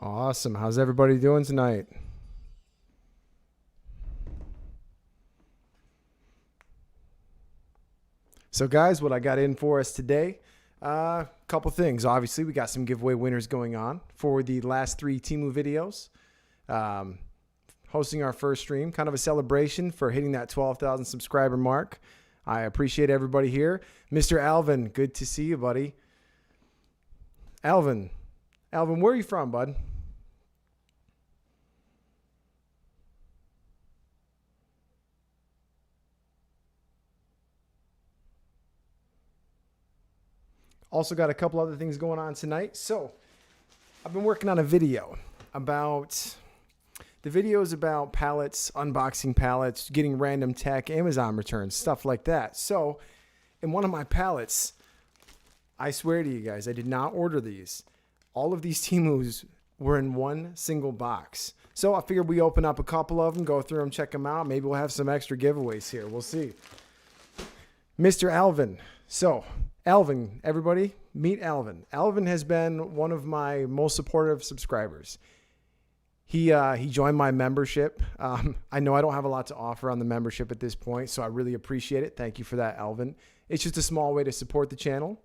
Awesome. How's everybody doing tonight? So guys, what I got in for us today, a couple things. Obviously, we got some giveaway winners going on for the last 3 Temu videos. Hosting our first stream, kind of a celebration for hitting that 12,000 subscriber mark. I appreciate everybody here. Mr. Alvin, good to see you, buddy. Alvin, where are you from, bud? Also got a couple other things going on tonight. So I've been working on a video about, the video is about pallets, unboxing pallets, getting random tech, Amazon returns, stuff like that. So in one of my pallets, I swear to you guys, I did not order these. All of these Temus were in one single box. So I figured we open up a couple of them, go through them, check them out. Maybe we'll have some extra giveaways here. We'll see. Mr. Alvin. So Alvin, everybody, meet Alvin. Alvin has been one of my most supportive subscribers. He joined my membership. I know I don't have a lot to offer on the membership at this point, so I really appreciate it. Thank you for that, Alvin. It's just a small way to support the channel.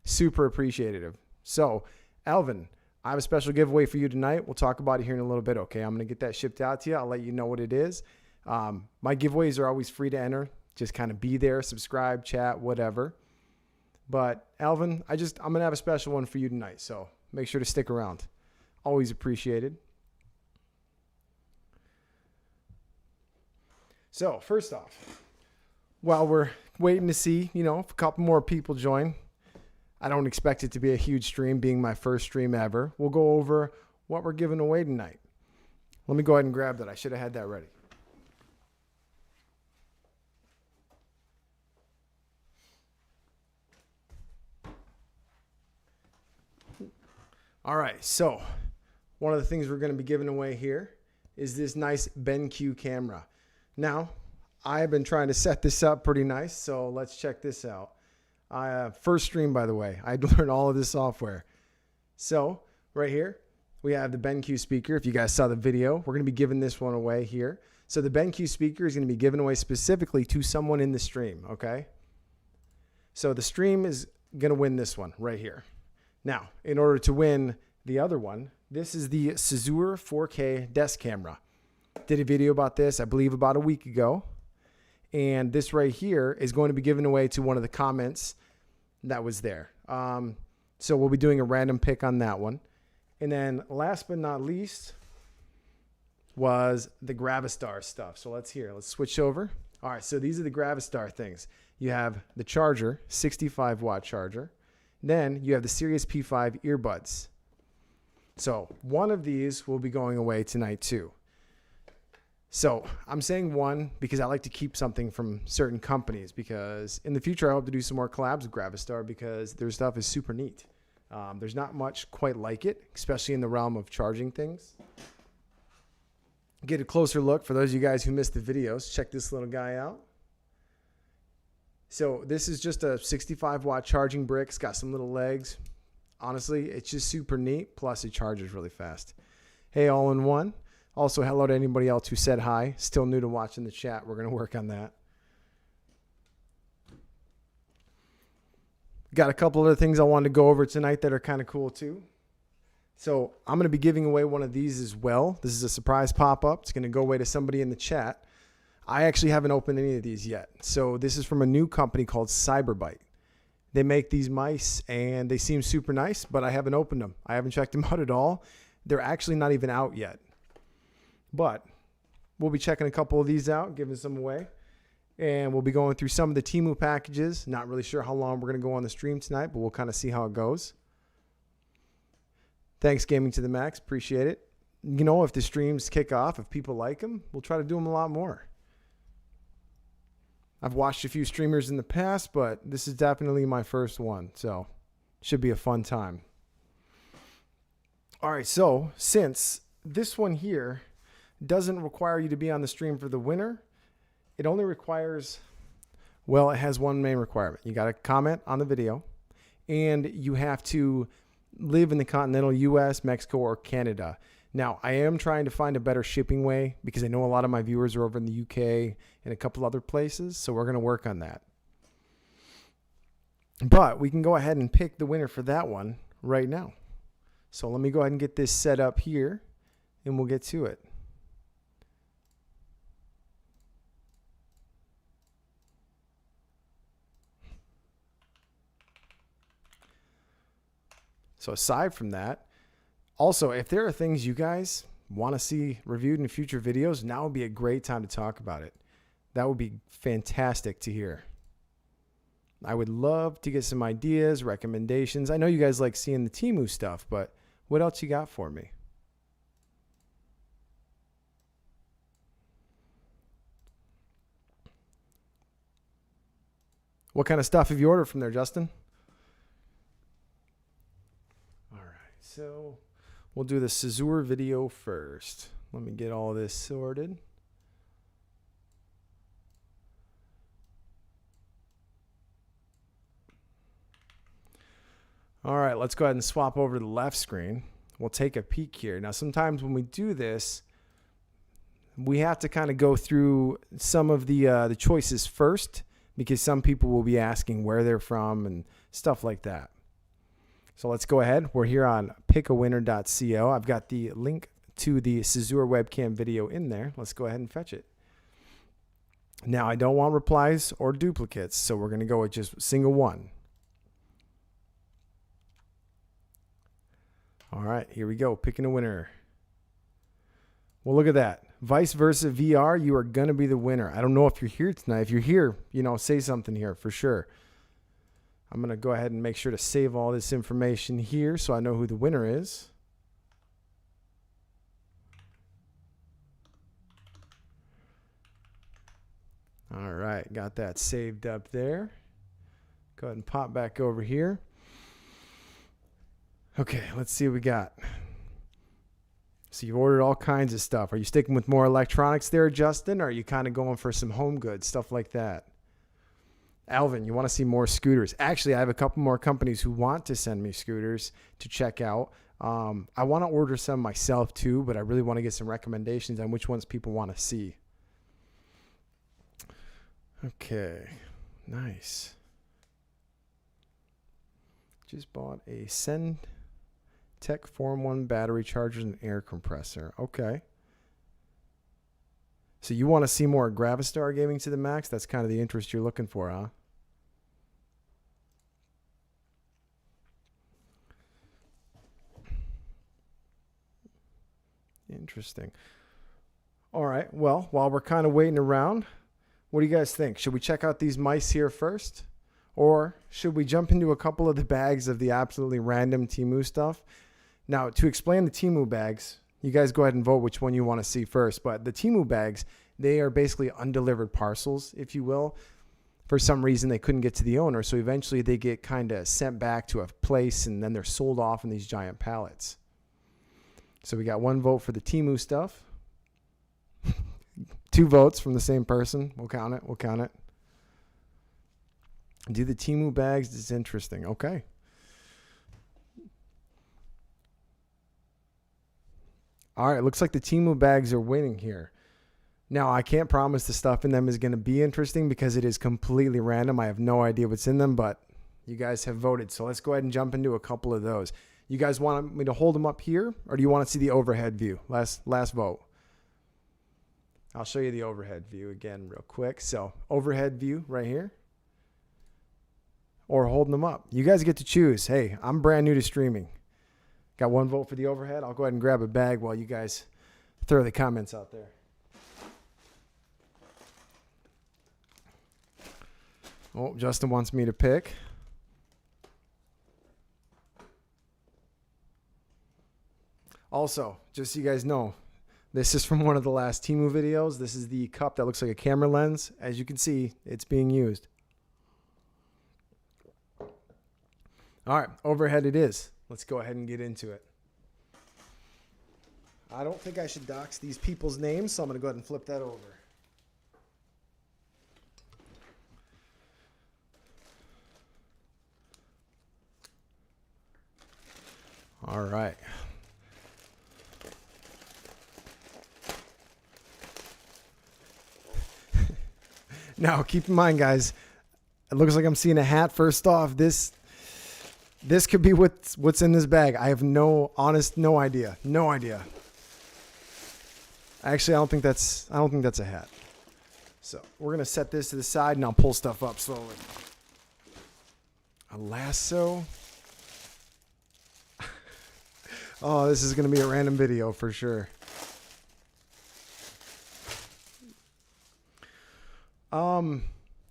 Super appreciative. So, Alvin, I have a special giveaway for you tonight. We'll talk about it here in a little bit, okay? I'm going to get that shipped out to you. I'll let you know what it is. My giveaways are always free to enter. Just kind of be there, subscribe, chat, whatever. But Alvin, I'm going to have a special one for you tonight, so make sure to stick around. Always appreciated. So first off, while we're waiting to see, if a couple more people join, I don't expect it to be a huge stream, being my first stream ever. We'll go over what we're giving away tonight. Let me go ahead and grab that. I should have had that ready. All right, so one of the things we're going to be giving away here is this nice BenQ camera. Now, I've been trying to set this up pretty nice, so let's check this out. First stream, by the way. I learned all of this software. So, right here, we have the BenQ speaker. If you guys saw the video, we're going to be giving this one away here. So, the BenQ speaker is going to be given away specifically to someone in the stream, okay? So, the stream is going to win this one right here. Now, in order to win the other one, this is the Sazur 4K desk camera. Did a video about this, I believe, about a week ago. And this right here is going to be given away to one of the comments that was there. So we'll be doing a random pick on that one. And then last but not least was the Gravastar stuff. So let's switch over. All right, so these are the Gravastar things. You have the charger, 65-watt charger. Then you have the Sirius P5 earbuds. So one of these will be going away tonight too. So I'm saying one because I like to keep something from certain companies, because in the future I hope to do some more collabs with Gravastar because their stuff is super neat. There's not much quite like it, especially in the realm of charging things. Get a closer look for those of you guys who missed the videos. Check this little guy out. So this is just a 65-watt charging brick. It's got some little legs. Honestly, it's just super neat. Plus, it charges really fast. Hey, all in one. Also, hello to anybody else who said hi. Still new to watching the chat. We're going to work on that. Got a couple other things I wanted to go over tonight that are kind of cool too. So I'm going to be giving away one of these as well. This is a surprise pop-up. It's going to go away to somebody in the chat. I actually haven't opened any of these yet. So this is from a new company called Cyberbite. They make these mice and they seem super nice, but I haven't opened them. I haven't checked them out at all. They're actually not even out yet. But we'll be checking a couple of these out, giving some away. And we'll be going through some of the Temu packages. Not really sure how long we're going to go on the stream tonight, but we'll kind of see how it goes. Thanks, Gaming to the Max. Appreciate it. If the streams kick off, if people like them, we'll try to do them a lot more. I've watched a few streamers in the past, but this is definitely my first one, so should be a fun time. All right, so since this one here doesn't require you to be on the stream for the winner, it only requires, well, it has one main requirement. You got to comment on the video, and you have to live in the continental US, Mexico, or Canada. Now, I am trying to find a better shipping way because I know a lot of my viewers are over in the UK and a couple other places, so we're going to work on that. But we can go ahead and pick the winner for that one right now. So let me go ahead and get this set up here, and we'll get to it. So aside from that, also, if there are things you guys want to see reviewed in future videos, now would be a great time to talk about it. That would be fantastic to hear. I would love to get some ideas, recommendations. I know you guys like seeing the Temu stuff, but what else you got for me? What kind of stuff have you ordered from there, Justin? All right, so we'll do the scissor video first. Let me get all this sorted. All right, let's go ahead and swap over to the left screen. We'll take a peek here. Now, sometimes when we do this, we have to kind of go through some of the choices first because some people will be asking where they're from and stuff like that. So let's go ahead. We're here on pickawinner.co. I've got the link to the scissor webcam video in there. Let's go ahead and fetch it. Now, I don't want replies or duplicates, so we're going to go with just single one. All right, here we go. Picking a winner. Well, look at that. Vice versa VR, you are going to be the winner. I don't know if you're here tonight. If you're here, say something here for sure. I'm going to go ahead and make sure to save all this information here so I know who the winner is. All right, got that saved up there. Go ahead and pop back over here. Okay, let's see what we got. So you've ordered all kinds of stuff. Are you sticking with more electronics there, Justin? Or are you kind of going for some home goods, stuff like that? Alvin, you want to see more scooters? Actually, I have a couple more companies who want to send me scooters to check out. I want to order some myself too, but I really want to get some recommendations on which ones people want to see. Okay, nice. Just bought a Send Tech Form 1 battery chargers and air compressor. Okay. So you want to see more Gravastar gaming to the max? That's kind of the interest you're looking for, huh? Interesting. All right. Well, while we're kind of waiting around, what do you guys think? Should we check out these mice here first? Or should we jump into a couple of the bags of the absolutely random Temu stuff? Now, to explain the Temu bags, you guys go ahead and vote which one you want to see first. But the Temu bags, they are basically undelivered parcels, if you will. For some reason, they couldn't get to the owner. So eventually they get kind of sent back to a place and then they're sold off in these giant pallets. So we got one vote for the Temu stuff. 2 votes from the same person. We'll count it. We'll count it. Do the Temu bags. It's interesting. Okay. All right. Looks like the Temu bags are winning here. Now, I can't promise the stuff in them is going to be interesting because it is completely random. I have no idea what's in them, but you guys have voted. So let's go ahead and jump into a couple of those. You guys want me to hold them up here, or do you want to see the overhead view? Last vote. I'll show you the overhead view again real quick. So overhead view right here. Or holding them up. You guys get to choose. Hey, I'm brand new to streaming. Got one vote for the overhead. I'll go ahead and grab a bag while you guys throw the comments out there. Oh, Justin wants me to pick. Also, just so you guys know, this is from one of the last Temu videos. This is the cup that looks like a camera lens. As you can see, it's being used. All right, overhead it is. Let's go ahead and get into it. I don't think I should dox these people's names, so I'm going to go ahead and flip that over. All right. Now, keep in mind, guys, it looks like I'm seeing a hat. First off, this could be what's in this bag. I have no idea. No idea. Actually, I don't think that's a hat. So we're gonna set this to the side and I'll pull stuff up slowly. A lasso. Oh, this is gonna be a random video for sure.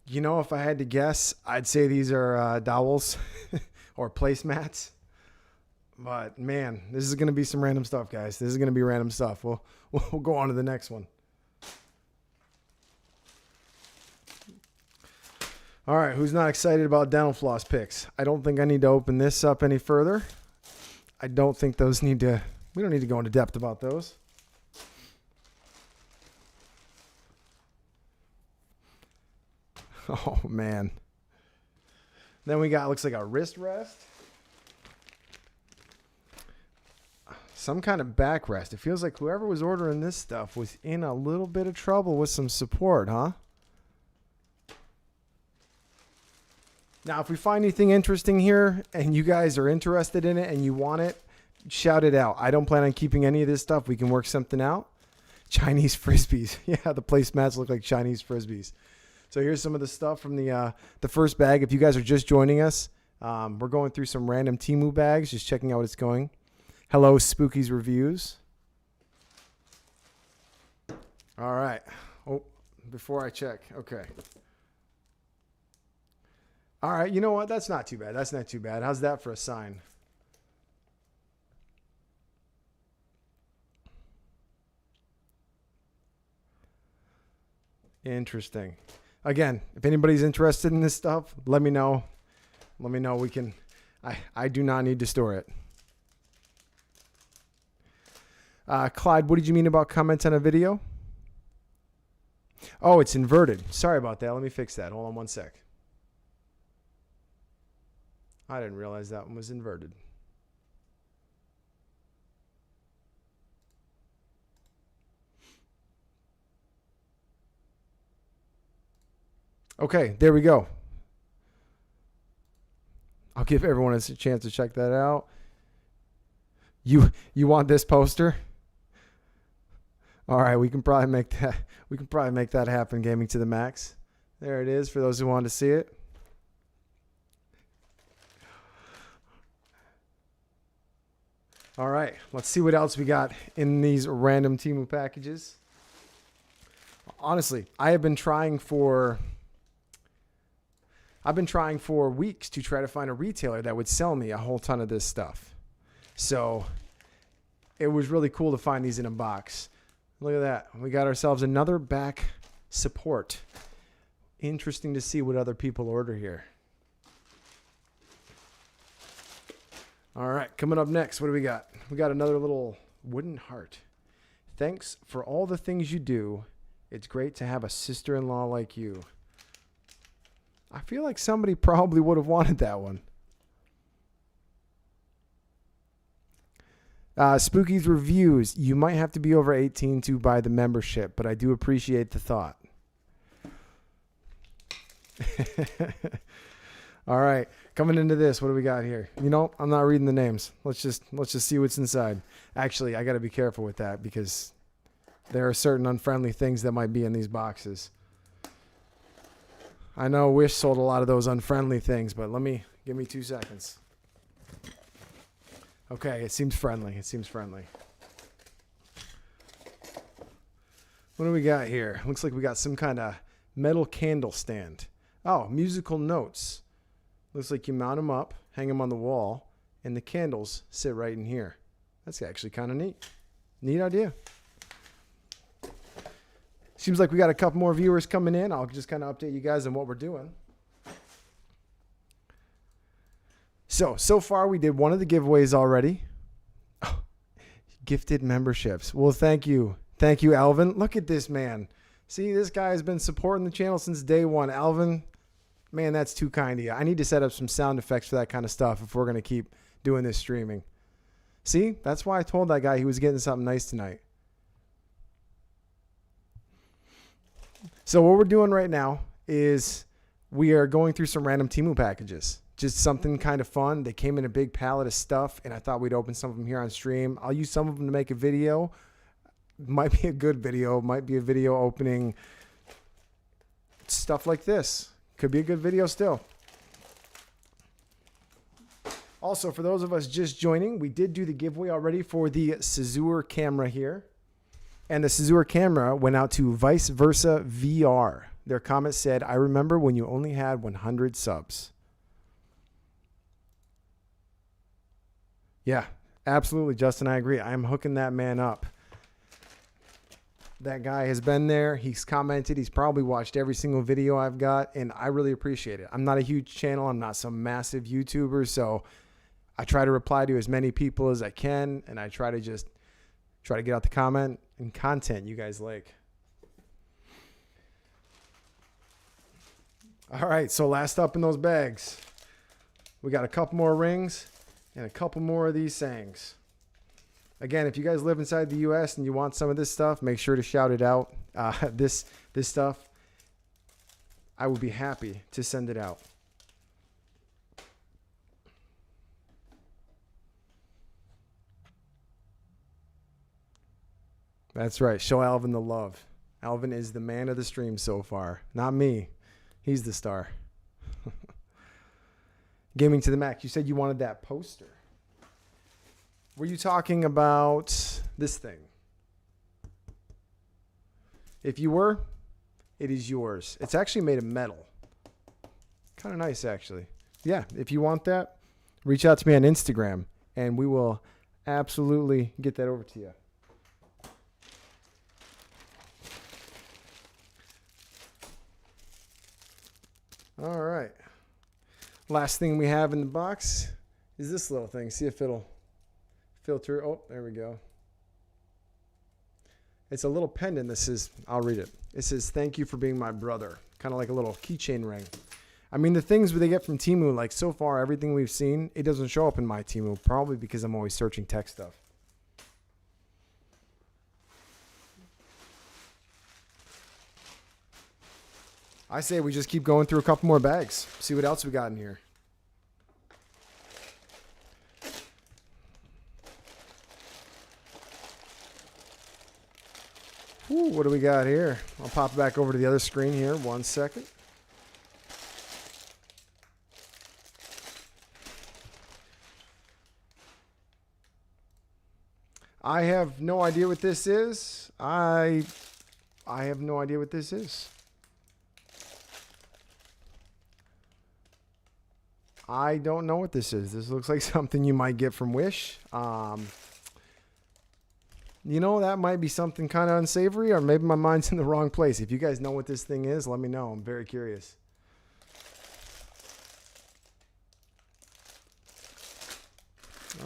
You know, if I had to guess, I'd say these are dowels or placemats. But man, this is gonna be some random stuff, guys. This is gonna be random stuff. We'll go on to the next one. All right, who's not excited about dental floss picks? I don't think I need to open this up any further. I don't think we don't need to go into depth about those. Oh, man. Then we got, looks like a wrist rest. Some kind of backrest. It feels like whoever was ordering this stuff was in a little bit of trouble with some support, huh? Now, if we find anything interesting here and you guys are interested in it and you want it, shout it out. I don't plan on keeping any of this stuff. We can work something out. Chinese Frisbees. Yeah, the placemats look like Chinese Frisbees. So here's some of the stuff from the first bag. If you guys are just joining us, we're going through some random Temu bags, just checking out what it's going. Hello, Spooky's Reviews. All right. Oh, before I check. Okay. All right. You know what? That's not too bad. That's not too bad. How's that for a sign? Interesting. Again, if anybody's interested in this stuff, let me know. Let me know. I do not need to store it. Clyde, what did you mean about comments on a video? Oh, it's inverted. Sorry about that. Let me fix that. Hold on one sec. I didn't realize that one was inverted. Okay, there we go. I'll give everyone a chance to check that out. You want this poster? All right, we can probably make that. We can probably make that happen. Gaming to the max. There it is for those who want to see it. All right, let's see what else we got in these random Temu packages. Honestly, I've been trying for weeks to try to find a retailer that would sell me a whole ton of this stuff. So it was really cool to find these in a box. Look at that. We got ourselves another back support. Interesting to see what other people order here. All right, coming up next, what do we got? We got another little wooden heart. Thanks for all the things you do. It's great to have a sister-in-law like you. I feel like somebody probably would have wanted that one. Spooky's Reviews. You might have to be over 18 to buy the membership, but I do appreciate the thought. All right, coming into this, what do we got here? You know, I'm not reading the names. Let's just see what's inside. Actually, I got to be careful with that because there are certain unfriendly things that might be in these boxes. I know Wish sold a lot of those unfriendly things, but give me 2 seconds. Okay, it seems friendly. It seems friendly. What do we got here? Looks like we got some kind of metal candle stand. Oh, musical notes. Looks like you mount them up, hang them on the wall, and the candles sit right in here. That's actually kind of neat. Neat idea. Seems like we got a couple more viewers coming in. I'll just kind of update you guys on what we're doing. So far we did one of the giveaways already. Oh, gifted memberships. Well, thank you. Thank you, Alvin. Look at this man. See, this guy has been supporting the channel since day one. Alvin, man, that's too kind of you. I need to set up some sound effects for that kind of stuff if we're going to keep doing this streaming. See, that's why I told that guy he was getting something nice tonight. So what we're doing right now is we are going through some random Temu packages. Just something kind of fun. They came in a big pallet of stuff, and I thought we'd open some of them here on stream. I'll use some of them to make a video. Might be a good video. Might be a video opening stuff like this. Could be a good video still. Also, for those of us just joining, we did do the giveaway already for the Scissor camera here. And the Scissor camera went out to Vice Versa VR. Their comment said, I remember when you only had 100 subs. Yeah, absolutely, Justin. I agree. I'm hooking that man up. That guy has been there. He's commented. He's probably watched every single video I've got, and I really appreciate it. I'm not a huge channel. I'm not some massive YouTuber, so I try to reply to as many people as I can, and I try to get out the comment and content you guys like. All right, so last up in those bags, we got a couple more rings and a couple more of these sayings. Again, if you guys live inside the U.S. and you want some of this stuff, make sure to shout it out. This stuff, I would be happy to send it out. That's right. Show Alvin the love. Alvin is the man of the stream so far. Not me. He's the star. Gaming to the Mac. You said you wanted that poster. Were you talking about this thing? If you were, it is yours. It's actually made of metal. Kind of nice, actually. Yeah, if you want that, reach out to me on Instagram, and we will absolutely get that over to you. All right. Last thing we have in the box is this little thing. See if it'll filter. Oh, there we go. It's a little pendant that says, I'll read it. It says, thank you for being my brother. Kind of like a little keychain ring. I mean, the things they get from Temu, like so far, everything we've seen, it doesn't show up in my Temu, probably because I'm always searching tech stuff. I say we just keep going through a couple more bags. See what else we got in here. Ooh, what do we got here? I'll pop it back over to the other screen here. 1 second. I have no idea what this is. I have no idea what this is. I don't know what this is. This looks like something you might get from Wish. You know, that might be something kind of unsavory, or maybe my mind's in the wrong place. If you guys know what this thing is, let me know. I'm very curious.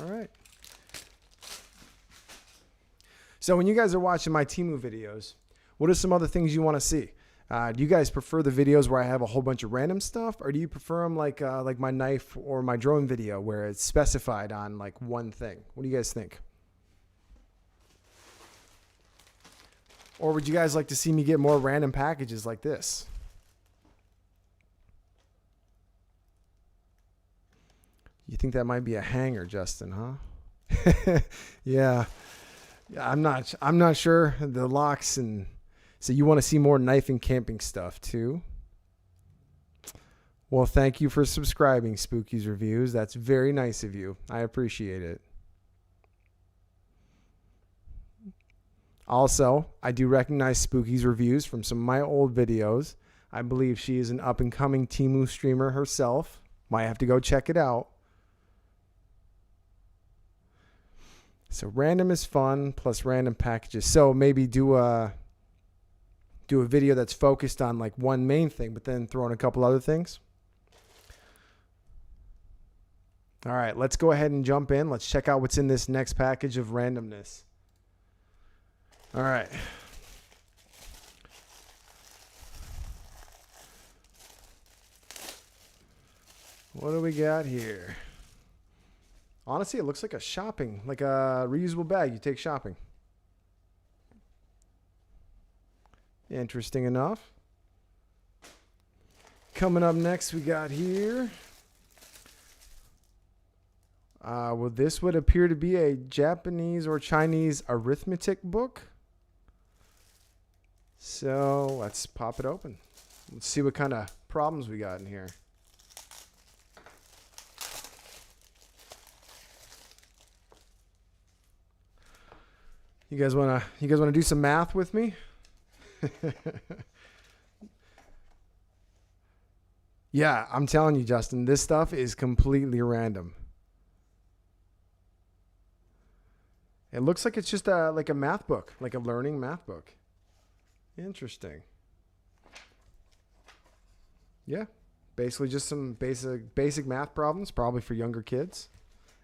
All right. So when you guys are watching my Temu videos, what are some other things you want to see? Do you guys prefer the videos where I have a whole bunch of random stuff, or do you prefer them like my knife or my drone video where it's specified on like one thing? What do you guys think? Or would you guys like to see me get more random packages like this? You think that might be a hanger, Justin, huh? Yeah. I'm not sure. The locks, and so you want to see more knife and camping stuff too. Well, thank you for subscribing, Spooky's Reviews. That's very nice of you. I appreciate it. Also, I do recognize Spooky's Reviews from some of my old videos. I believe she is an up-and-coming Temu streamer herself. Might have to go check it out. So random is fun, plus random packages. So maybe do a video that's focused on like one main thing, but then throw in a couple other things. All right, let's go ahead and jump in. Let's check out what's in this next package of randomness. All right. What do we got here? Honestly, it looks like a shopping, like a reusable bag you take shopping. Interesting enough. Coming up next, we got here. Well, this would appear to be a Japanese or Chinese arithmetic book. So let's pop it open. Let's see what kind of problems we got in here. You guys wanna do some math with me? Yeah, I'm telling you, Justin, this stuff is completely random. It looks like it's just like a math book, like a learning math book. Interesting. Yeah, basically just some basic math problems, probably for younger kids.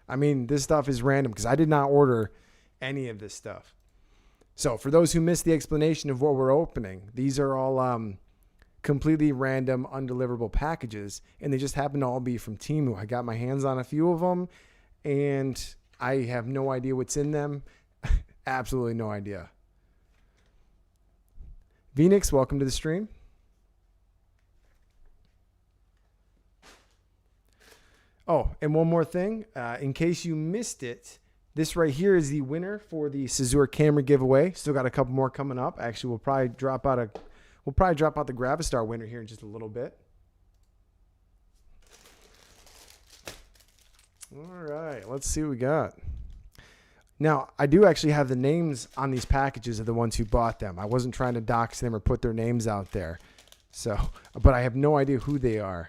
I mean, this stuff is random because I did not order any of this stuff. So for those who missed the explanation of what we're opening, these are all completely random, undeliverable packages, and they just happen to all be from Temu. I got my hands on a few of them, and I have no idea what's in them. Absolutely no idea. Venix, welcome to the stream. Oh, and one more thing. In case you missed it, this right here is the winner for the Scissor camera giveaway. Still got a couple more coming up. Actually, we'll probably drop out the Gravastar winner here in just a little bit. All right, let's see what we got. Now, I do actually have the names on these packages of the ones who bought them. I wasn't trying to dox them or put their names out there. So, but I have no idea who they are.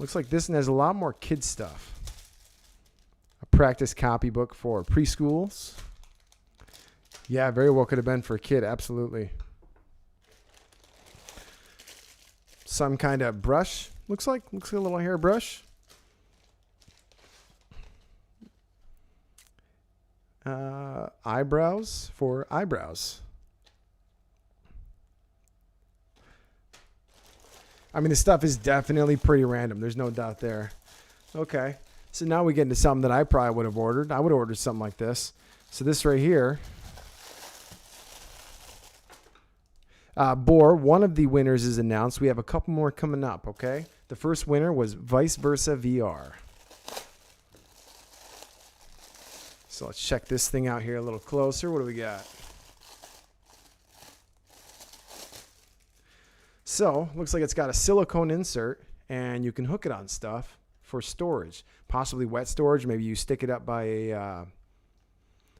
Looks like this one has a lot more kid stuff. A practice copybook for preschools. Yeah, very well could have been for a kid, absolutely. Some kind of brush, looks like a little hair brush. Eyebrows for eyebrows. I mean, this stuff is definitely pretty random. There's no doubt there. Okay. So now we get into something that I probably would have ordered. I would have ordered something like this. So this right here. Boar, one of the winners is announced. We have a couple more coming up, okay? The first winner was Vice Versa VR. So let's check this thing out here a little closer. What do we got? So, looks like it's got a silicone insert, and you can hook it on stuff for storage. Possibly wet storage. Maybe you stick it up by a,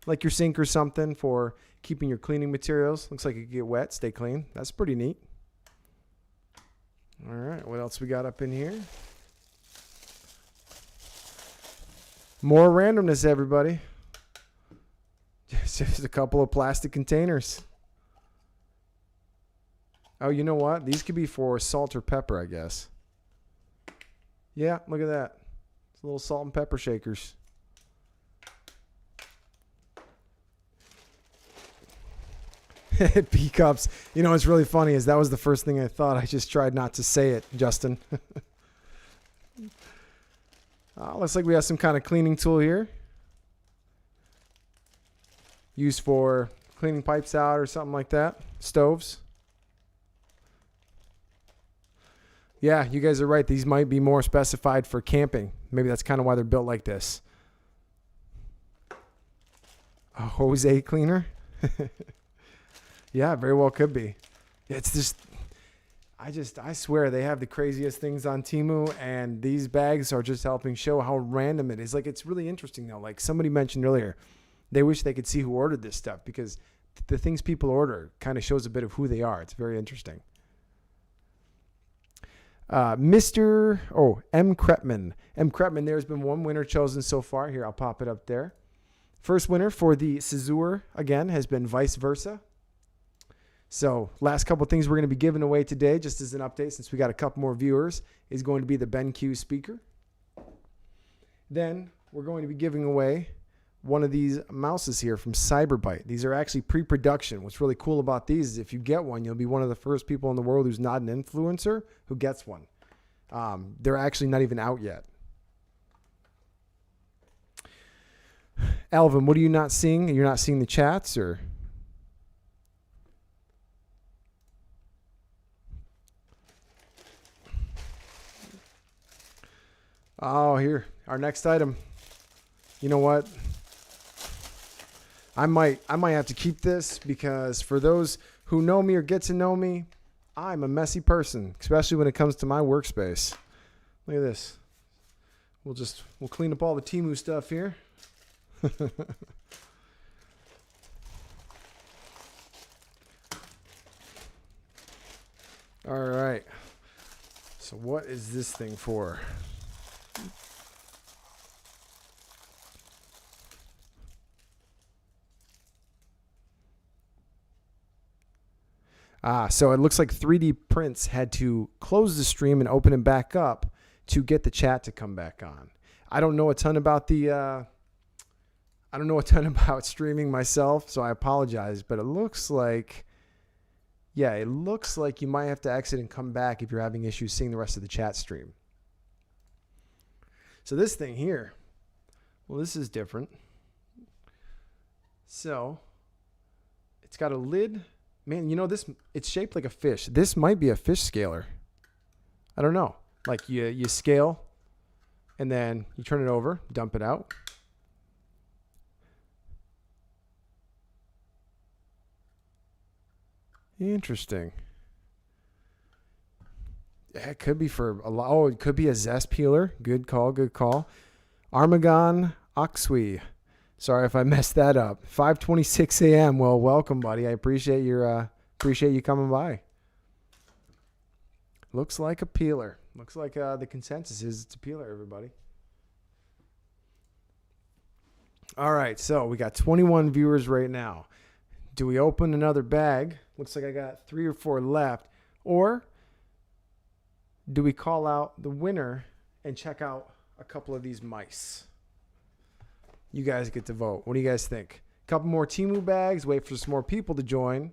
like your sink or something for keeping your cleaning materials. Looks like it can get wet, stay clean. That's pretty neat. All right, what else we got up in here? More randomness, everybody. Just a couple of plastic containers. Oh, you know what? These could be for salt or pepper, I guess. Yeah, look at that. It's little salt and pepper shakers. Pea cups. You know what's really funny is that was the first thing I thought. I just tried not to say it, Justin. Looks like we have some kind of cleaning tool here. Used for cleaning pipes out or something like that. Stoves. Yeah, you guys are right. These might be more specified for camping. Maybe that's kind of why they're built like this. A Jose cleaner? Yeah, very well could be. It's just, I swear they have the craziest things on Temu, and these bags are just helping show how random it is. Like, it's really interesting though. Like somebody mentioned earlier, they wish they could see who ordered this stuff because the things people order kind of shows a bit of who they are. It's very interesting. Mr. M. Krepman. M. Krepman, there's been one winner chosen so far. Here, I'll pop it up there. First winner for the Scissor, again, has been Vice Versa. So, last couple things we're going to be giving away today, just as an update, since we got a couple more viewers, is going to be the BenQ speaker. Then, we're going to be giving away one of these mouses here from Cyberbyte. These are actually pre-production. What's really cool about these is if you get one, you'll be one of the first people in the world who's not an influencer who gets one. They're actually not even out yet. Alvin, what are you not seeing? You're not seeing the chats, or? Oh, here, our next item. You know what? I might have to keep this, because for those who know me or get to know me, I'm a messy person, especially when it comes to my workspace. Look at this. We'll clean up all the Temu stuff here. All right. So what is this thing for? So it looks like 3D Prints had to close the stream and open it back up to get the chat to come back on. I don't know a ton about streaming myself, so I apologize, but it looks like, yeah, it looks like you might have to exit and come back if you're having issues seeing the rest of the chat stream. So this thing here, well, this is different. So it's got a lid. Man, you know, it's shaped like a fish. This might be a fish scaler. I don't know. Like you scale, and then you turn it over, dump it out. Interesting. Yeah, it could be for a lot. Oh, it could be a zest peeler. Good call, good call. Armagon Oxui. Sorry if I messed that up. 5:26 a.m. Well, welcome, buddy. I appreciate you coming by. Looks like a peeler. Looks like the consensus is it's a peeler, everybody. All right, so we got 21 viewers right now. Do we open another bag? Looks like I got 3 or 4 left. Or do we call out the winner and check out a couple of these mice? You guys get to vote. What do you guys think? A couple more Temu bags, wait for some more people to join,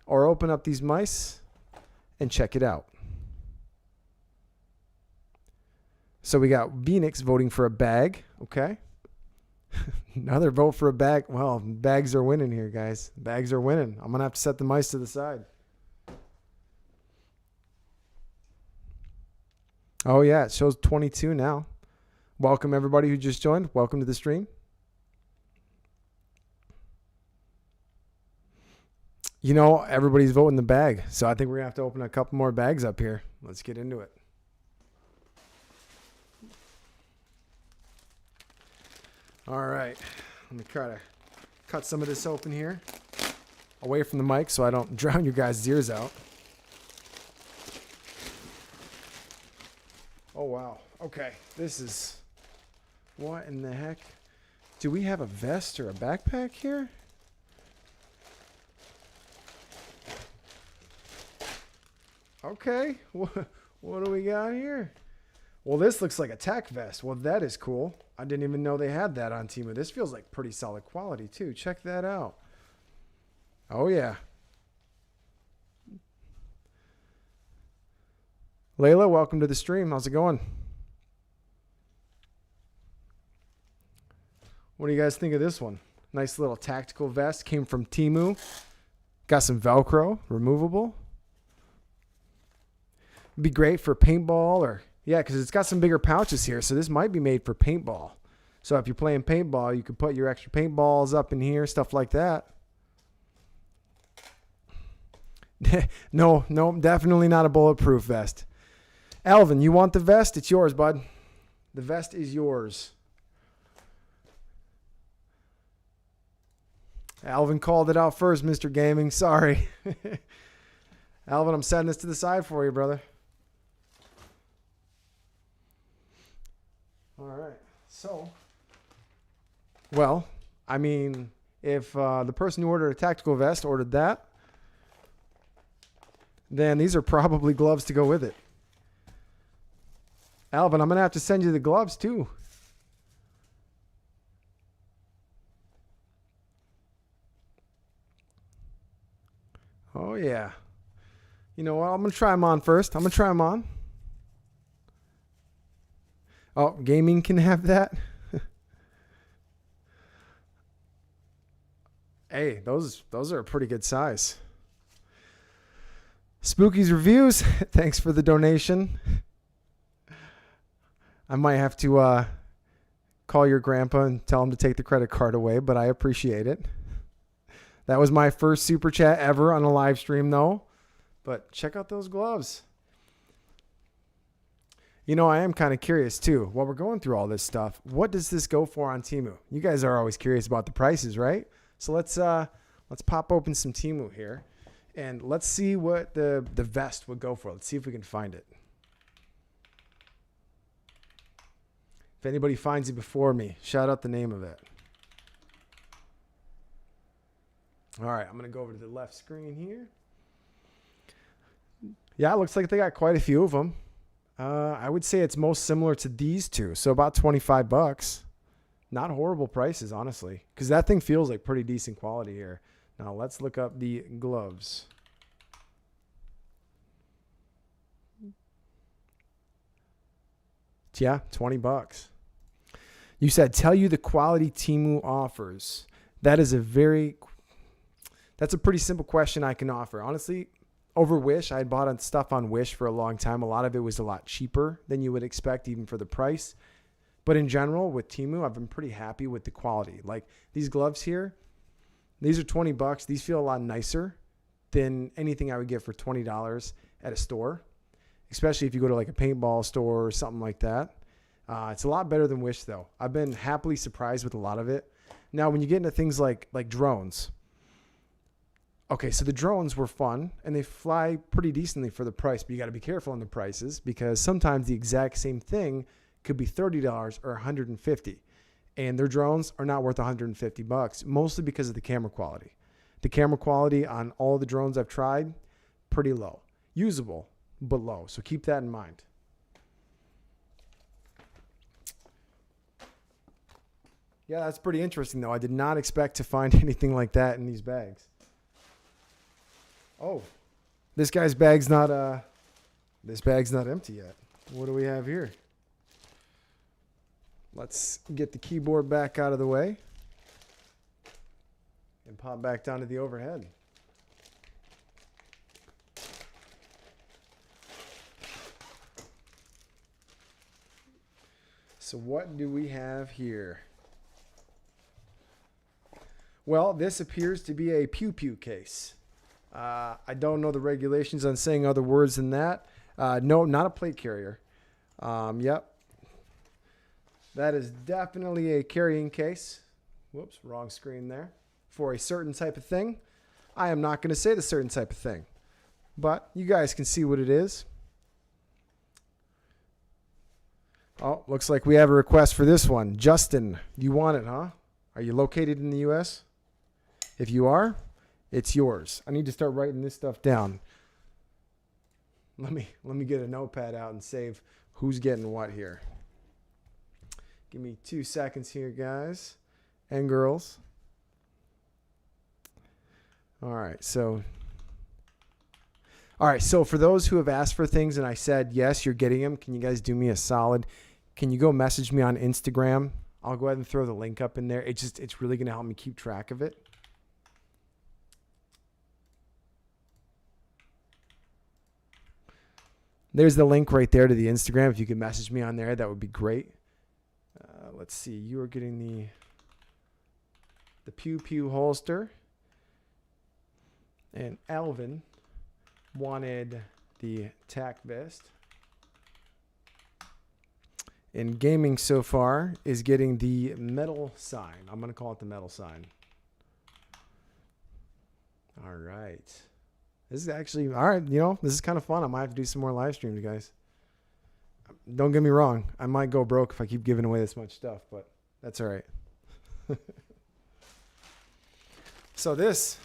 or open up these mice and check it out. So we got Venix voting for a bag. Okay. Another vote for a bag. Well, bags are winning here, guys. Bags are winning. I'm going to have to set the mice to the side. Oh, yeah. It shows 22 now. Welcome, everybody who just joined. Welcome to the stream. You know, everybody's voting the bag. So I think we're going to have to open a couple more bags up here. Let's get into it. All right. Let me try to cut some of this open here. Away from the mic so I don't drown you guys' ears out. Oh, wow. Okay. This is... What in the heck? Do we have a vest or a backpack here? Okay. What do we got here? Well, this looks like a tack vest. Well, that is cool. I didn't even know they had that on Temu. This feels like pretty solid quality, too. Check that out. Oh, yeah. Layla, welcome to the stream. How's it going? What do you guys think of this one? Nice little tactical vest. Came from Temu. Got some Velcro. Removable. Be great for paintball or... Yeah, because it's got some bigger pouches here. So this might be made for paintball. So if you're playing paintball, you could put your extra paintballs up in here. Stuff like that. No, definitely not a bulletproof vest. Alvin, you want the vest? It's yours, bud. The vest is yours. Alvin called it out first, Mr. Gaming. Sorry. Alvin, I'm setting this to the side for you, brother. All right. So, well, I mean, if the person who ordered a tactical vest ordered that, then these are probably gloves to go with it. Alvin, I'm going to have to send you the gloves too. Oh, yeah. You know what? I'm going to try them on first. I'm going to try them on. Oh, gaming can have that? Hey, those are a pretty good size. Spooky's Reviews, thanks for the donation. I might have to call your grandpa and tell him to take the credit card away, but I appreciate it. That was my first super chat ever on a live stream, though. But check out those gloves. You know, I am kind of curious, too. While we're going through all this stuff, what does this go for on Temu? You guys are always curious about the prices, right? So let's pop open some Temu here, and let's see what the vest would go for. Let's see if we can find it. If anybody finds it before me, shout out the name of it. All right, I'm going to go over to the left screen here. Yeah, it looks like they got quite a few of them. I would say it's most similar to these two, so about $25. Not horrible prices, honestly, because that thing feels like pretty decent quality here. Now, let's look up the gloves. Yeah, $20. You said, tell you the quality Temu offers. That's a pretty simple question I can offer. Honestly, over Wish, I had bought stuff on Wish for a long time. A lot of it was a lot cheaper than you would expect, even for the price. But in general, with Temu, I've been pretty happy with the quality. Like these gloves here, these are $20. These feel a lot nicer than anything I would get for $20 at a store, especially if you go to like a paintball store or something like that. It's a lot better than Wish, though. I've been happily surprised with a lot of it. Now, when you get into things like drones, okay, so the drones were fun, and they fly pretty decently for the price, but you got to be careful on the prices because sometimes the exact same thing could be $30 or $150, and their drones are not worth $150, mostly because of the camera quality. The camera quality on all the drones I've tried, pretty low. Usable, but low, so keep that in mind. Yeah, that's pretty interesting, though. I did not expect to find anything like that in these bags. Oh, this bag's not empty yet. What do we have here? Let's get the keyboard back out of the way and pop back down to the overhead. So what do we have here? Well, this appears to be a pew-pew case. I don't know the regulations on saying other words than that. No, not a plate carrier. Yep. That is definitely a carrying case. Whoops, wrong screen there. For a certain type of thing. I am not going to say the certain type of thing, but you guys can see what it is. Oh, looks like we have a request for this one. Justin, you want it, huh? Are you located in the U.S.? If you are, it's yours. I need to start writing this stuff down. Let me get a notepad out and save who's getting what here. Give me 2 seconds here, guys and girls. All right, so for those who have asked for things and I said, yes, you're getting them, can you guys do me a solid? Can you go message me on Instagram? I'll go ahead and throw the link up in there. It's really going to help me keep track of it. There's the link right there to the Instagram. If you could message me on there, that would be great. Let's see. You are getting the Pew Pew holster. And Alvin wanted the tack vest. And Gaming so far is getting the metal sign. I'm going to call it the metal sign. All right. This is actually, all right, this is kind of fun. I might have to do some more live streams, guys. Don't get me wrong. I might go broke if I keep giving away this much stuff, but that's all right. So this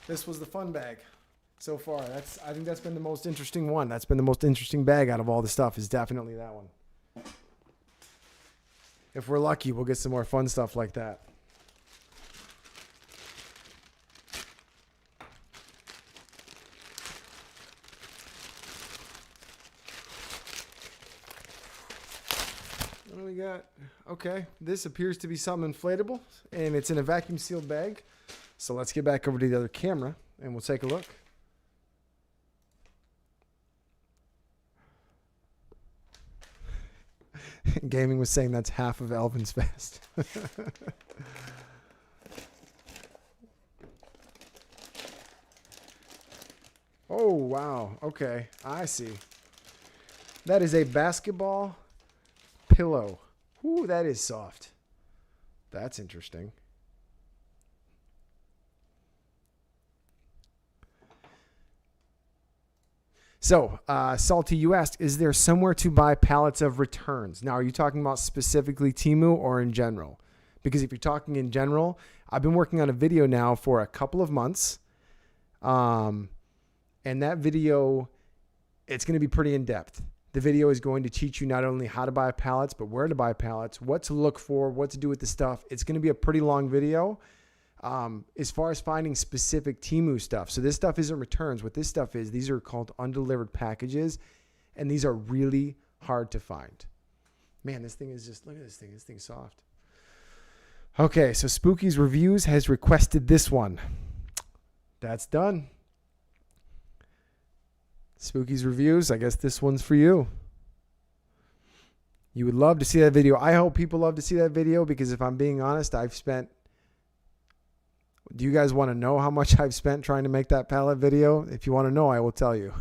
was the fun bag so far. I think that's been the most interesting one. That's been the most interesting bag out of all the stuff is definitely that one. If we're lucky, we'll get some more fun stuff like that. What do we got? Okay, this appears to be something inflatable, and it's in a vacuum sealed bag. So let's get back over to the other camera and we'll take a look. Gaming was saying that's half of Alvin's fast. Oh, wow. Okay, I see. That is a basketball pillow. Ooh, that is soft. That's interesting. So, Salty, you asked, is there somewhere to buy pallets of returns? Now, are you talking about specifically Temu or in general? Because if you're talking in general, I've been working on a video now for a couple of months. And that video, it's going to be pretty in-depth. The video is going to teach you not only how to buy pallets, but where to buy pallets, what to look for, what to do with the stuff. It's going to be a pretty long video. As far as finding specific Temu stuff. So this stuff isn't returns. What this stuff is, these are called undelivered packages, and these are really hard to find. Man, this thing is just, look at this thing. This thing's soft. Okay, so Spooky's Reviews has requested this one. That's done. Spooky's Reviews, I guess this one's for you. You would love to see that video. I hope people love to see that video because if I'm being honest, do you guys want to know how much I've spent trying to make that pallet video? If you want to know, I will tell you.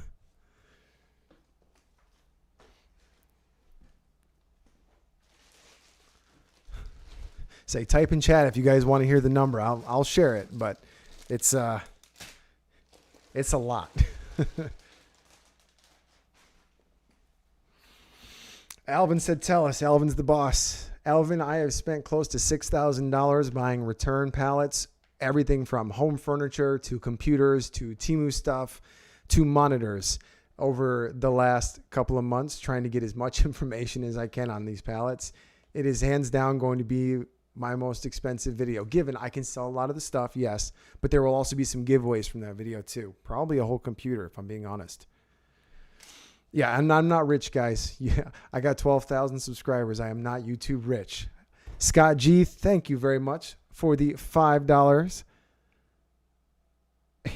Say, type in chat if you guys want to hear the number. I'll share it, but it's a lot. Alvin said, tell us. Alvin's the boss. Alvin, I have spent close to $6,000 buying return pallets. Everything from home furniture to computers to Temu stuff to monitors over the last couple of months, trying to get as much information as I can on these pallets. It is hands down going to be my most expensive video, given I can sell a lot of the stuff, yes, but there will also be some giveaways from that video too. Probably a whole computer, if I'm being honest. Yeah, and I'm not rich, guys. Yeah, I got 12,000 subscribers. I am not YouTube rich. Scott G, thank you very much for the $5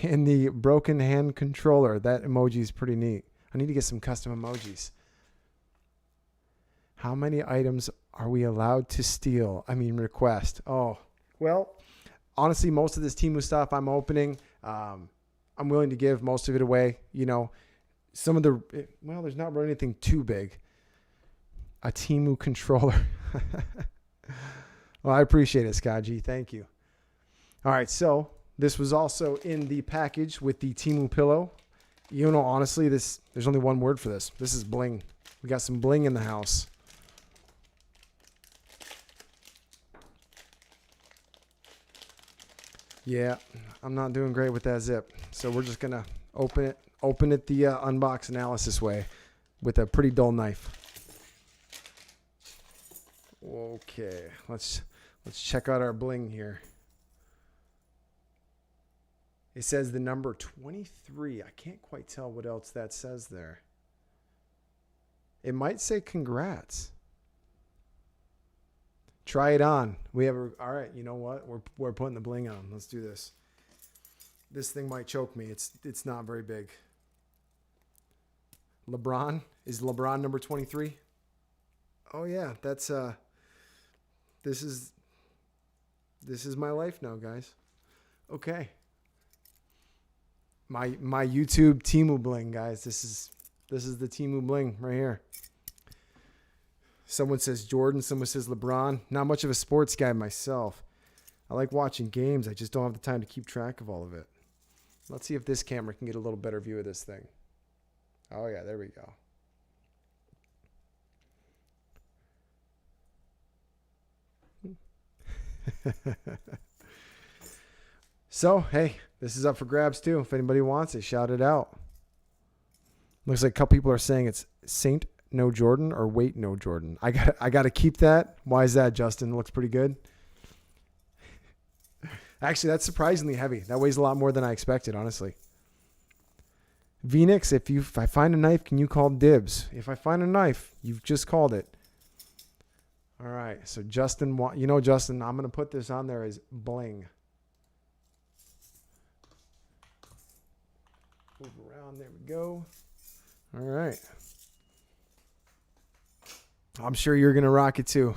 and the broken hand controller. That emoji is pretty neat. I need to get some custom emojis. How many items are we allowed to steal? I mean, request. Oh, well, honestly, most of this Temu stuff I'm opening, I'm willing to give most of it away. You know, some of the, well, there's not really anything too big. A Temu controller. Well, I appreciate it, Scott G. Thank you. All right, so this was also in the package with the Temu pillow. You know, honestly, there's only one word for this. This is bling. We got some bling in the house. Yeah, I'm not doing great with that zip. So we're just going to open it the unbox analysis way with a pretty dull knife. Okay, let's check out our bling here. It says the number 23. I can't quite tell what else that says there. It might say congrats. Try it on. All right, you know what? We're putting the bling on. Let's do this. This thing might choke me. It's not very big. LeBron, is LeBron number 23? Oh yeah, that's this is my life now, guys. Okay. My YouTube Temu bling, guys. This is the Temu bling right here. Someone says Jordan, someone says LeBron. Not much of a sports guy myself. I like watching games. I just don't have the time to keep track of all of it. Let's see if this camera can get a little better view of this thing. Oh yeah, there we go. So, hey, this is up for grabs too. If anybody wants it, shout it out. Looks like a couple people are saying it's Saint No Jordan or Wait No Jordan. I got to keep that. Why is that, Justin? It looks pretty good. Actually, that's surprisingly heavy. That weighs a lot more than I expected, honestly. Venix, if I find a knife, can you call dibs? If I find a knife, you've just called it. All right. So Justin, Justin, I'm going to put this on there as bling. Move around. There we go. All right. I'm sure you're going to rock it too.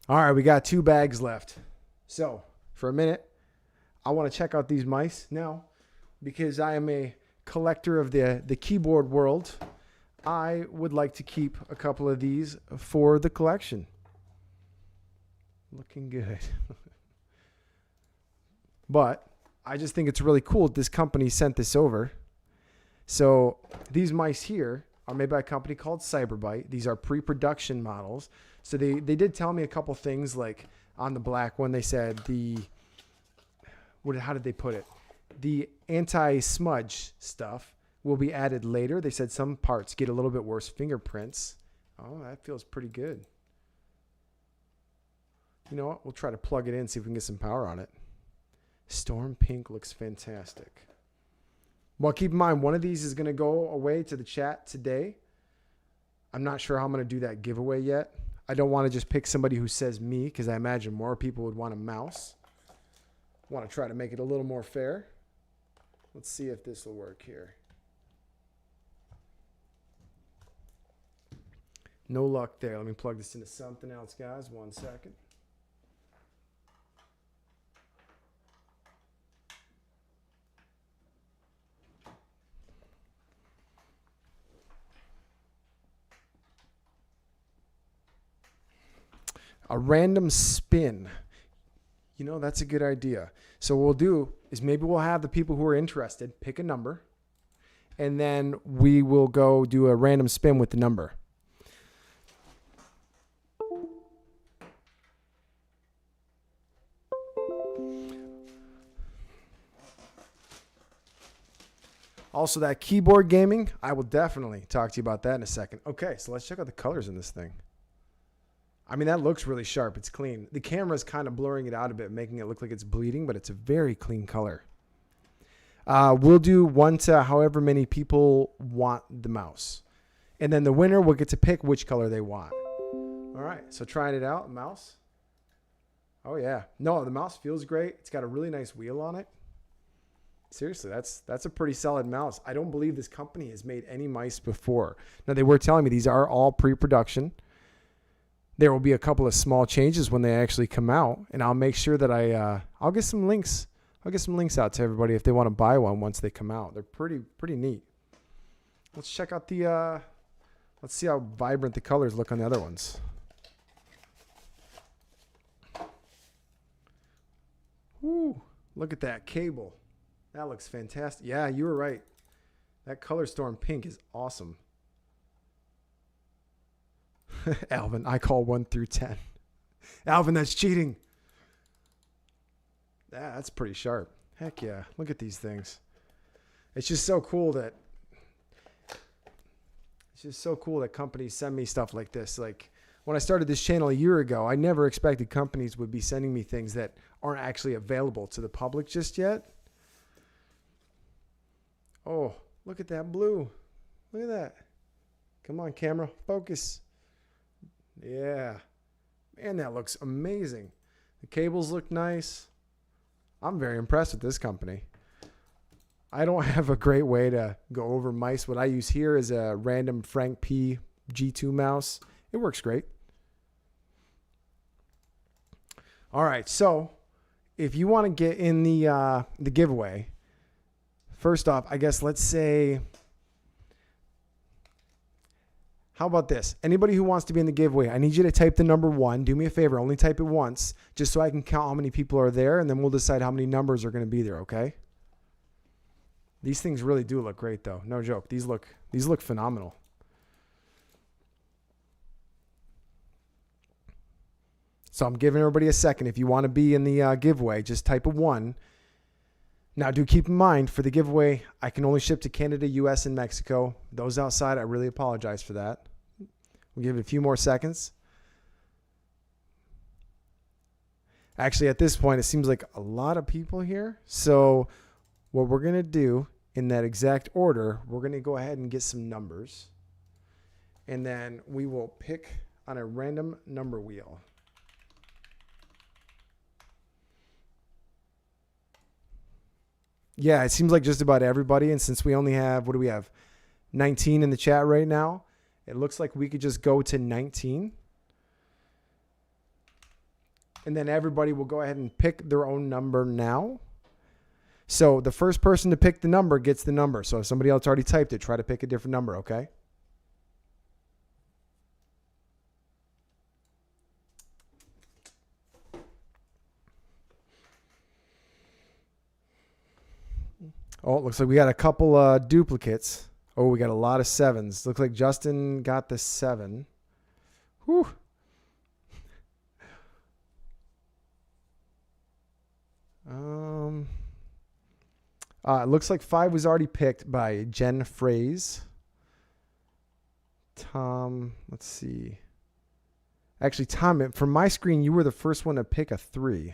All right, we got 2 bags left. So, for a minute, I want to check out these mice now because I am a collector of the keyboard world. I would like to keep a couple of these for the collection. Looking good. But I just think it's really cool this company sent this over. So these mice here are made by a company called Cyberbyte. These are pre-production models. So they did tell me a couple things, like on the black one they said how did they put it? The anti-smudge stuff will be added later. They said some parts get a little bit worse fingerprints. Oh, that feels pretty good. You know what? We'll try to plug it in, see if we can get some power on it. Storm Pink looks fantastic. Well, keep in mind, one of these is going to go away to the chat today. I'm not sure how I'm going to do that giveaway yet. I don't want to just pick somebody who says me, because I imagine more people would want a mouse. I want to try to make it a little more fair. Let's see if this will work here. No luck there. Let me plug this into something else, guys. 1 second. A random spin. You know, that's a good idea. So what we'll do is maybe we'll have the people who are interested pick a number, and then we will go do a random spin with the number. Also, that keyboard gaming, I will definitely talk to you about that in a second. Okay, so let's check out the colors in this thing. I mean, that looks really sharp. It's clean. The camera's kind of blurring it out a bit, making it look like it's bleeding, but it's a very clean color. We'll do 1 to however many people want the mouse. And then the winner will get to pick which color they want. All right, so trying it out, mouse. Oh, yeah. No, the mouse feels great. It's got a really nice wheel on it. Seriously, that's a pretty solid mouse. I don't believe this company has made any mice before. Now, they were telling me these are all pre-production. There will be a couple of small changes when they actually come out, and I'll make sure that I'll get some links. I'll get some links out to everybody if they want to buy one once they come out. They're pretty neat. Let's check out the let's see how vibrant the colors look on the other ones. Woo, look at that cable. That looks fantastic. Yeah, you were right. That color storm pink is awesome. Alvin, I call 1 through 10. Alvin, that's cheating. That's pretty sharp. Heck yeah. Look at these things. It's just so cool that companies send me stuff like this. Like when I started this channel a year ago, I never expected companies would be sending me things that aren't actually available to the public just yet. Oh, look at that blue. Look at that. Come on, camera. Focus. Yeah. Man, that looks amazing. The cables look nice. I'm very impressed with this company. I don't have a great way to go over mice. What I use here is a random Frank P G2 mouse. It works great. All right, so if you want to get in the giveaway, first off, I guess let's say, how about this? Anybody who wants to be in the giveaway, I need you to type the number 1. Do me a favor, only type it once, just so I can count how many people are there, and then we'll decide how many numbers are going to be there, okay? These things really do look great, though. No joke. These look phenomenal. So I'm giving everybody a second. If you want to be in the giveaway, just type a 1. Now, do keep in mind, for the giveaway, I can only ship to Canada, U.S., and Mexico. Those outside, I really apologize for that. We'll give it a few more seconds. Actually, at this point, it seems like a lot of people here. So what we're going to do in that exact order, we're going to go ahead and get some numbers. And then we will pick on a random number wheel. Yeah, it seems like just about everybody. And since we only have, what do we have? 19 in the chat right now. It looks like we could just go to 19. And then everybody will go ahead and pick their own number now. So the first person to pick the number gets the number. So if somebody else already typed it, try to pick a different number, okay? Oh, it looks like we got a couple duplicates. Oh, we got a lot of 7s. Looks like Justin got the 7. Whew. It looks like 5 was already picked by Jen Phrase. Tom, let's see. Actually, Tom, from my screen, you were the first one to pick a 3.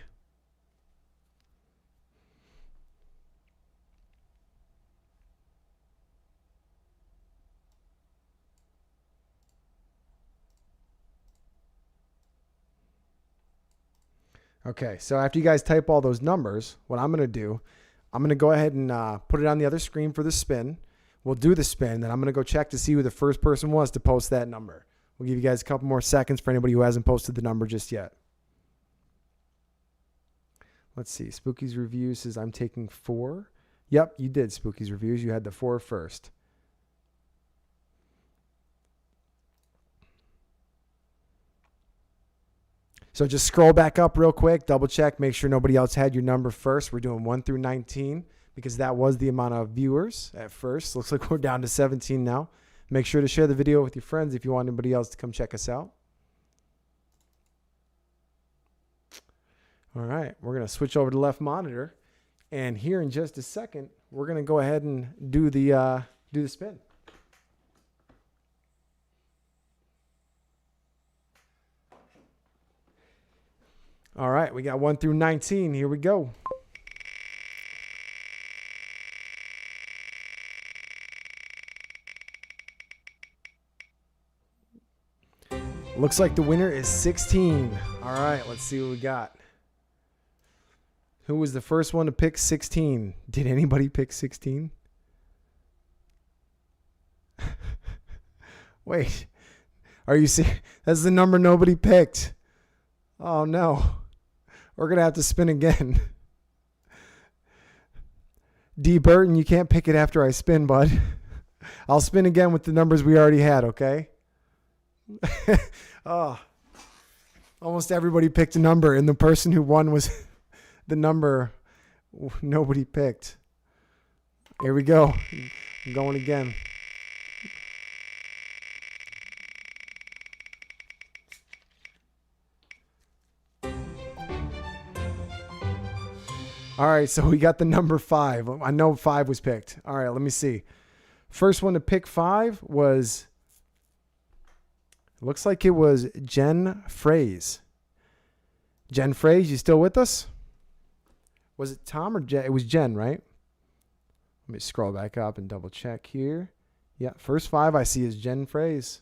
Okay, so after you guys type all those numbers, what I'm going to do, I'm going to go ahead and put it on the other screen for the spin. We'll do the spin, then I'm going to go check to see who the first person was to post that number. We'll give you guys a couple more seconds for anybody who hasn't posted the number just yet. Let's see. Spooky's Review says I'm taking 4. Yep, you did, Spooky's Reviews. You had the 4 first. So just scroll back up real quick, double check, make sure nobody else had your number first. We're doing 1 through 19 because that was the amount of viewers at first. Looks like we're down to 17 now. Make sure to share the video with your friends if you want anybody else to come check us out. All right, we're going to switch over to left monitor. And here in just a second, we're going to go ahead and do the spin. All right, we got 1 through 19. Here we go. Looks like the winner is 16. All right, let's see what we got. Who was the first one to pick 16? Did anybody pick 16? Wait, are you serious? That's the number nobody picked. Oh, no. We're going to have to spin again. D. Burton, you can't pick it after I spin, bud. I'll spin again with the numbers we already had, okay? Oh, almost everybody picked a number, and the person who won was the number nobody picked. Here we go. I'm going again. All right, so we got the number 5. I know 5 was picked. All right, let me see. First one to pick 5 was, looks like it was Jen Phrase. Jen Phrase, you still with us? Was it Tom or Jen? It was Jen, right? Let me scroll back up and double check here. Yeah, first 5 I see is Jen Phrase.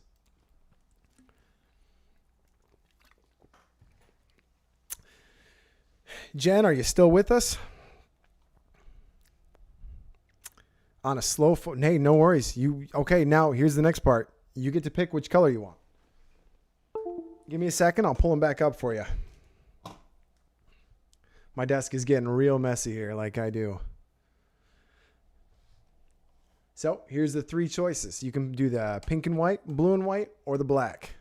Jen, are you still with us? On a slow phone. Hey, no worries. Okay, now here's the next part. You get to pick which color you want. Give me a second. I'll pull them back up for you. My desk is getting real messy here like I do. So here's the 3 choices. You can do the pink and white, blue and white, or the black.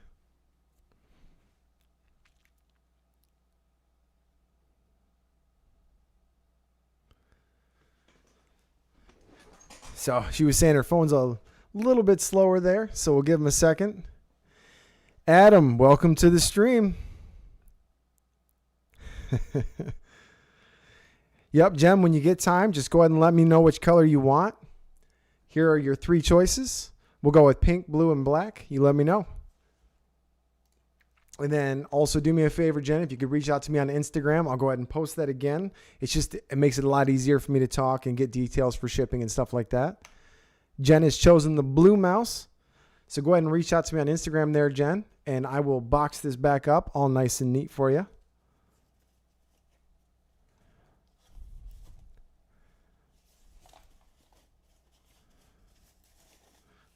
So she was saying her phone's a little bit slower there, so we'll give him a second. Adam, welcome to the stream. Yep, Jem, when you get time, just go ahead and let me know which color you want. Here are your 3 choices. We'll go with pink, blue, and black. You let me know. And then also do me a favor, Jen, if you could reach out to me on Instagram, I'll go ahead and post that again. It makes it a lot easier for me to talk and get details for shipping and stuff like that. Jen has chosen the blue mouse. So go ahead and reach out to me on Instagram there, Jen, and I will box this back up all nice and neat for you.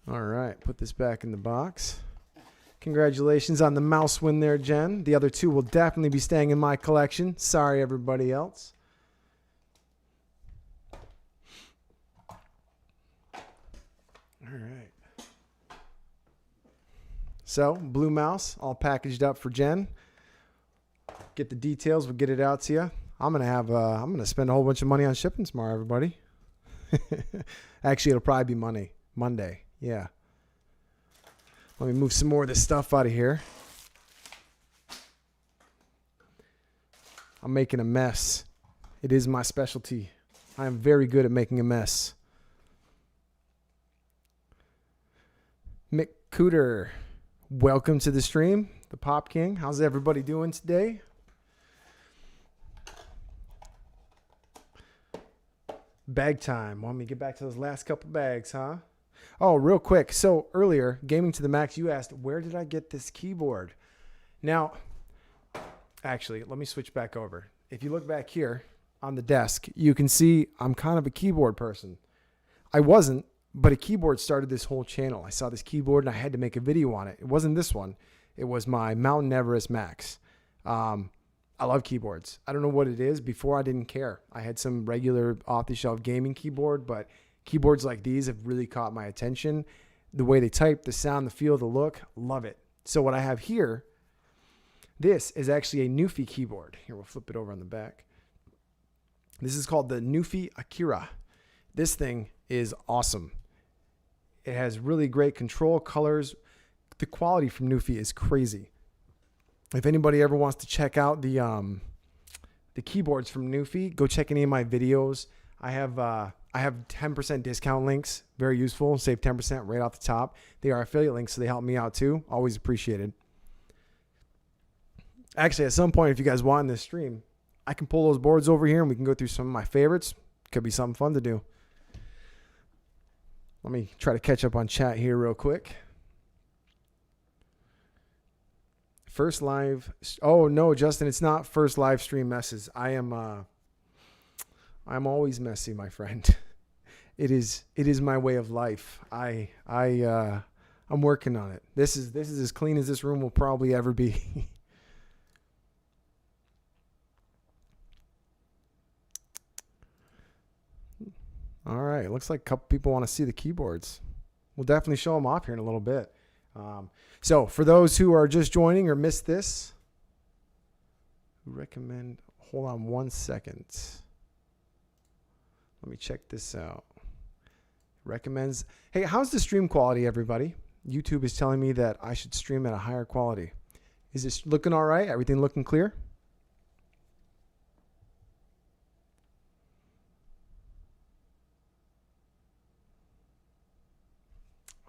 All right, put this back in the box. Congratulations on the mouse win there, Jen. The other two will definitely be staying in my collection. Sorry, everybody else. All right. So, blue mouse, all packaged up for Jen. Get the details. We'll get it out to you. I'm gonna spend a whole bunch of money on shipping tomorrow, everybody. Actually, it'll probably be Monday. Yeah. Let me move some more of this stuff out of here. I'm making a mess. It is my specialty. I am very good at making a mess. Mick Cooter, welcome to the stream. The Pop King. How's everybody doing today? Bag time. Want me to get back to those last couple bags, huh? Oh, real quick. So earlier, Gaming to the Max, you asked, where did I get this keyboard? Now, actually, let me switch back over. If you look back here on the desk, you can see I'm kind of a keyboard person. I wasn't, but a keyboard started this whole channel. I saw this keyboard and I had to make a video on it. It wasn't this one. It was my Mountain Everest Max. I love keyboards. I don't know what it is. Before I didn't care. I had some regular off-the-shelf gaming keyboard, but keyboards like these have really caught my attention. The way they type, the sound, the feel, the look, love it. So what I have here, this is actually a Newfie keyboard. Here, we'll flip it over on the back. This is called the Newfie Akira. This thing is awesome. It has really great control, colors. The quality from Newfie is crazy. If anybody ever wants to check out the keyboards from Newfie, go check any of my videos. I have 10% discount links, very useful. Save 10% right off the top. They are affiliate links, so they help me out too. Always appreciated. Actually, at some point, if you guys want in this stream, I can pull those boards over here and we can go through some of my favorites. Could be something fun to do. Let me try to catch up on chat here real quick. First live. Oh no, Justin, it's not first live stream messes. I'm always messy, my friend. It is my way of life. I'm working on it. This is as clean as this room will probably ever be. All right, looks like a couple people want to see the keyboards. We'll definitely show them off here in a little bit. So for those who are just joining or missed this, recommend, hold on 1 second. Let me check this out. Recommends, hey, how's the stream quality, everybody? YouTube is telling me that I should stream at a higher quality. Is this looking all right? Everything looking clear?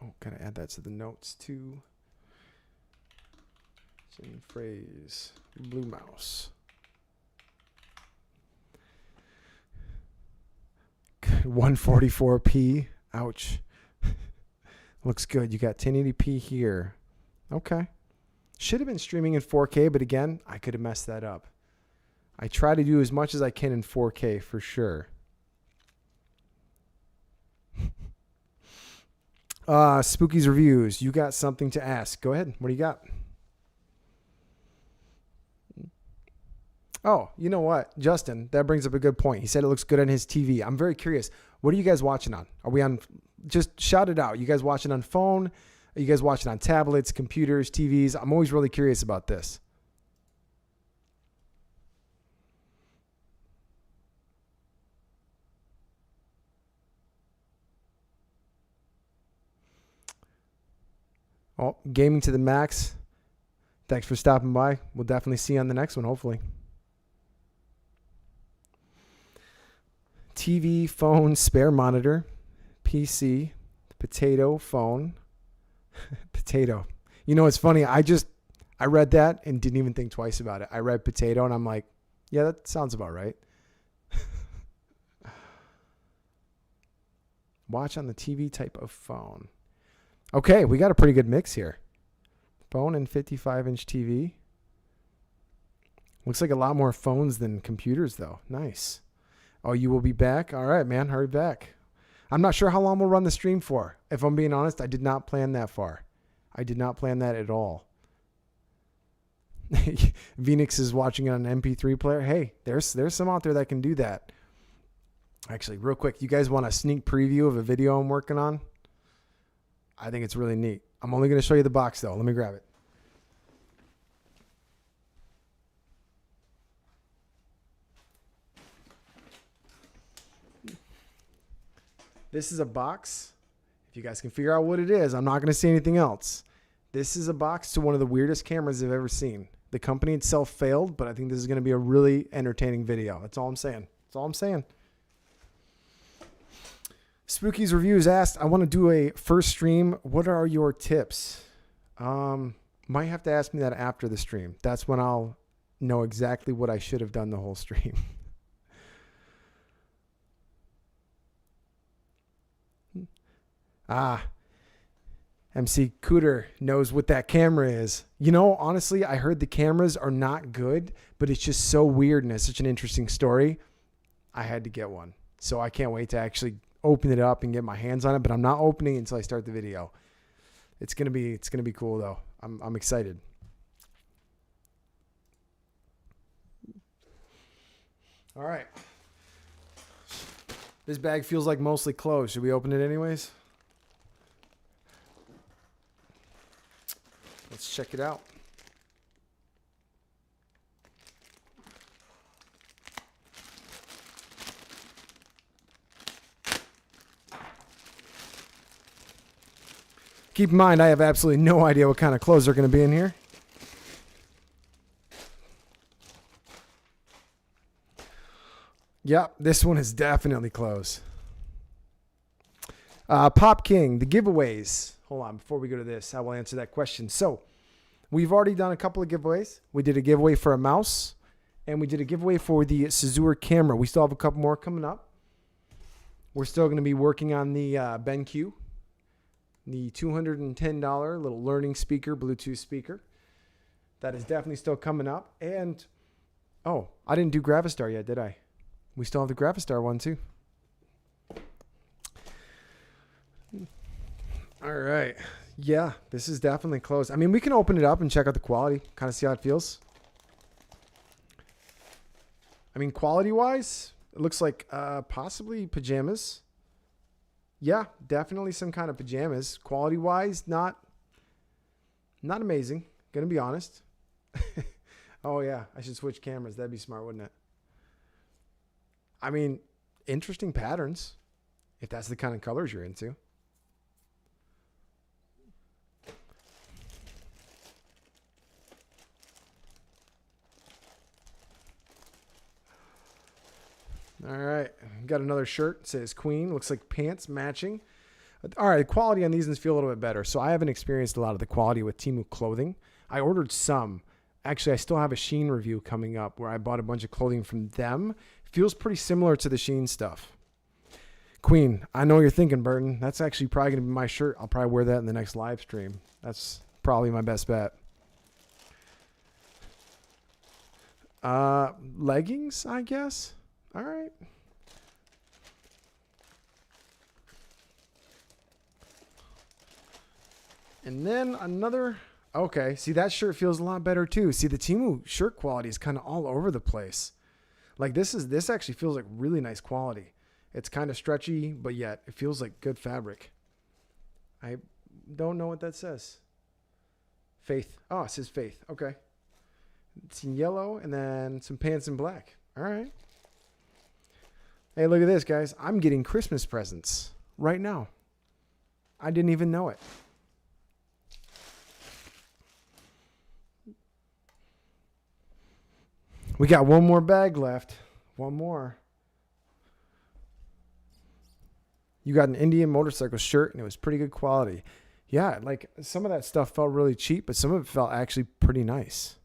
Oh, gotta add that to the notes too. Same phrase, blue mouse. 144p. Ouch. Looks good. You got 1080p here. Okay. Should have been streaming in 4K, but again, I could have messed that up. I try to do as much as I can in 4K for sure. Spooky's Reviews. You got something to ask. Go ahead. What do you got? Oh, you know what, Justin, that brings up a good point. He said it looks good on his TV. I'm very curious. What are you guys watching on? Are we on, just shout it out. You guys watching on phone? Are you guys watching on tablets, computers, TVs? I'm always really curious about this. Oh, Gaming to the Max. Thanks for stopping by. We'll definitely see you on the next one, hopefully. TV, phone, spare monitor, PC, potato, phone, potato. You know, it's funny. I read that and didn't even think twice about it. I read potato and I'm like, yeah, that sounds about right. Watch on the TV type of phone. Okay, we got a pretty good mix here. Phone and 55-inch TV. Looks like a lot more phones than computers, though. Nice. Oh, you will be back? All right, man. Hurry back. I'm not sure how long we'll run the stream for. If I'm being honest, I did not plan that far. I did not plan that at all. Phoenix is watching on an MP3 player. Hey, there's some out there that can do that. Actually, real quick, you guys want a sneak preview of a video I'm working on? I think it's really neat. I'm only going to show you the box, though. Let me grab it. This is a box. If you guys can figure out what it is, I'm not going to say anything else. This is a box to one of the weirdest cameras I've ever seen. The company itself failed, but I think this is going to be a really entertaining video. That's all I'm saying. That's all I'm saying. Spooky's Reviews asked, I want to do a first stream. What are your tips? Might have to ask me that after the stream. That's when I'll know exactly what I should have done the whole stream. MC Cooter knows what that camera is. You know, honestly, I heard the cameras are not good, but it's just so weird and it's such an interesting story. I had to get one. So I can't wait to actually open it up and get my hands on it, but I'm not opening it until I start the video. It's going to be cool though. I'm excited. All right. This bag feels like mostly closed. Should we open it anyways? Let's check it out. Keep in mind, I have absolutely no idea what kind of clothes are going to be in here. Yep, this one is definitely closed. Pop King, the giveaways. Hold on, before we go to this, I will answer that question. So, we've already done a couple of giveaways. We did a giveaway for a mouse, and we did a giveaway for the Suzure camera. We still have a couple more coming up. We're still going to be working on the BenQ, the $210 little learning speaker, Bluetooth speaker. That is definitely still coming up. And, oh, I didn't do Gravastar yet, did I? We still have the Gravastar one, too. All right. Yeah, this is definitely closed. I mean, we can open it up and check out the quality, kind of see how it feels. I mean, quality-wise, it looks like possibly pajamas. Yeah, definitely some kind of pajamas. Quality-wise, not amazing, going to be honest. Oh, yeah, I should switch cameras. That'd be smart, wouldn't it? I mean, interesting patterns, if that's the kind of colors you're into. All right, got another shirt. It says Queen. Looks like pants matching. All right, the quality on these ones feel a little bit better. So I haven't experienced a lot of the quality with Temu clothing. I ordered some. Actually, I still have a Shein review coming up where I bought a bunch of clothing from them. Feels pretty similar to the Shein stuff. Queen, I know you're thinking, Burton. That's actually probably going to be my shirt. I'll probably wear that in the next live stream. That's probably my best bet. Leggings, I guess. All right. And then another. Okay. See, that shirt feels a lot better too. See, the Temu shirt quality is kind of all over the place. Like this actually feels like really nice quality. It's kind of stretchy, but yet it feels like good fabric. I don't know what that says. Faith. Oh, it says Faith. Okay. It's in yellow and then some pants in black. All right. Hey, look at this, guys. I'm getting Christmas presents right now. I didn't even know it. We got one more bag left. One more. You got an Indian motorcycle shirt, and it was pretty good quality. Yeah, like some of that stuff felt really cheap, but some of it felt actually pretty nice.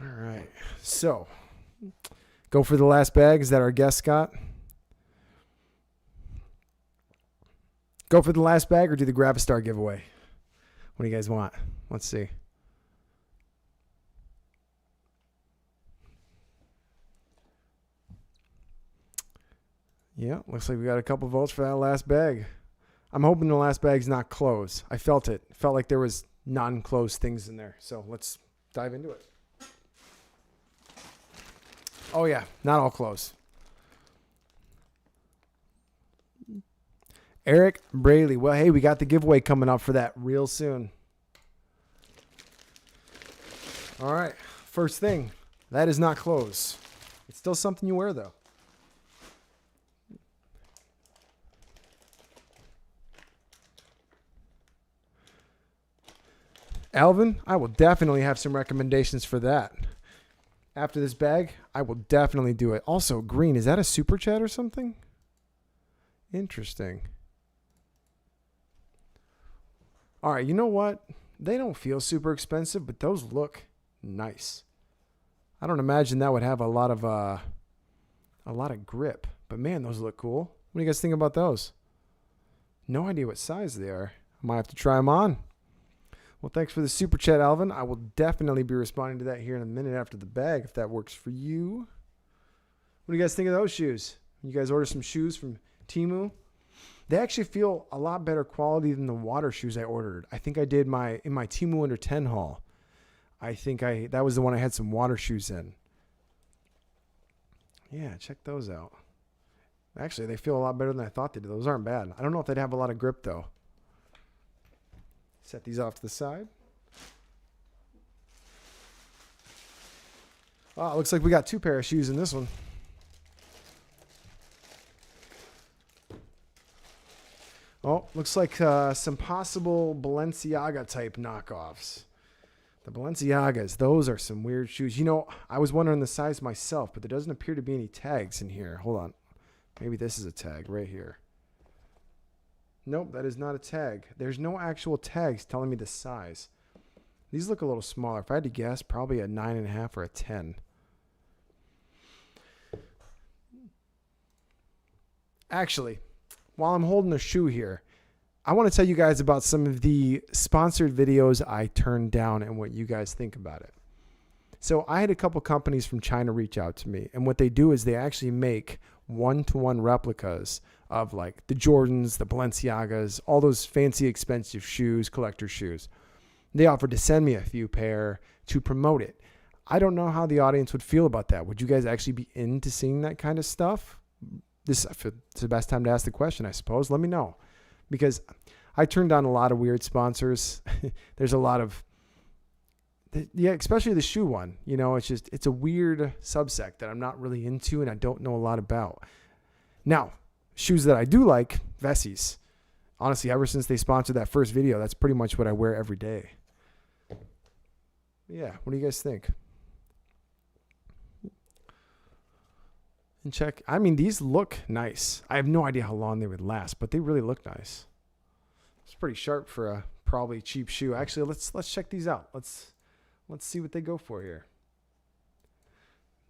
All right. So, go for the last bag. Is that our guest, Scott? Go for the last bag or do the Gravastar giveaway? What do you guys want? Let's see. Yeah, looks like we got a couple votes for that last bag. I'm hoping the last bag's not closed. I felt it. Felt like there was non-closed things in there. So let's dive into it. Oh yeah, not all closed. Eric Braley. Well, hey, we got the giveaway coming up for that real soon. All right, first thing, that is not closed. It's still something you wear though. Alvin, I will definitely have some recommendations for that. After this bag, I will definitely do it. Also, green, is that a super chat or something? Interesting. All right, you know what? They don't feel super expensive, but those look nice. I don't imagine that would have a lot of grip, but man, those look cool. What do you guys think about those? No idea what size they are. I might have to try them on. Well, thanks for the super chat, Alvin. I will definitely be responding to that here in a minute after the bag, if that works for you. What do you guys think of those shoes? You guys order some shoes from Temu? They actually feel a lot better quality than the water shoes I ordered. I think I did in my Temu under 10 haul. That was the one I had some water shoes in. Yeah, check those out. Actually, they feel a lot better than I thought they did. Those aren't bad. I don't know if they'd have a lot of grip though. Set these off to the side. Oh, it looks like we got 2 pair of shoes in this one. Oh, looks like some possible Balenciaga type knockoffs. The Balenciagas, those are some weird shoes. You know, I was wondering the size myself, but there doesn't appear to be any tags in here. Hold on. Maybe this is a tag right here. Nope, that is not a tag. There's no actual tags telling me the size. These look a little smaller. If I had to guess, probably a 9.5 or a 10. Actually, while I'm holding a shoe here, I want to tell you guys about some of the sponsored videos I turned down and what you guys think about it. So I had a couple companies from China reach out to me, and what they do is they actually make one-to-one replicas of like the Jordans, the Balenciagas, all those fancy expensive shoes, collector shoes. They offered to send me a few pair to promote it. I don't know how the audience would feel about that. Would you guys actually be into seeing that kind of stuff? It's the best time to ask the question, I suppose. Let me know. Because I turned down a lot of weird sponsors. There's a lot of, yeah, especially the shoe one. You know, it's a weird subsect that I'm not really into and I don't know a lot about. Now, shoes that I do like, Vessies. Honestly, ever since they sponsored that first video, that's pretty much what I wear every day. Yeah, what do you guys think? And check, I mean, these look nice. I have no idea how long they would last, but they really look nice. It's pretty sharp for a probably cheap shoe. Actually, let's check these out. Let's see what they go for here.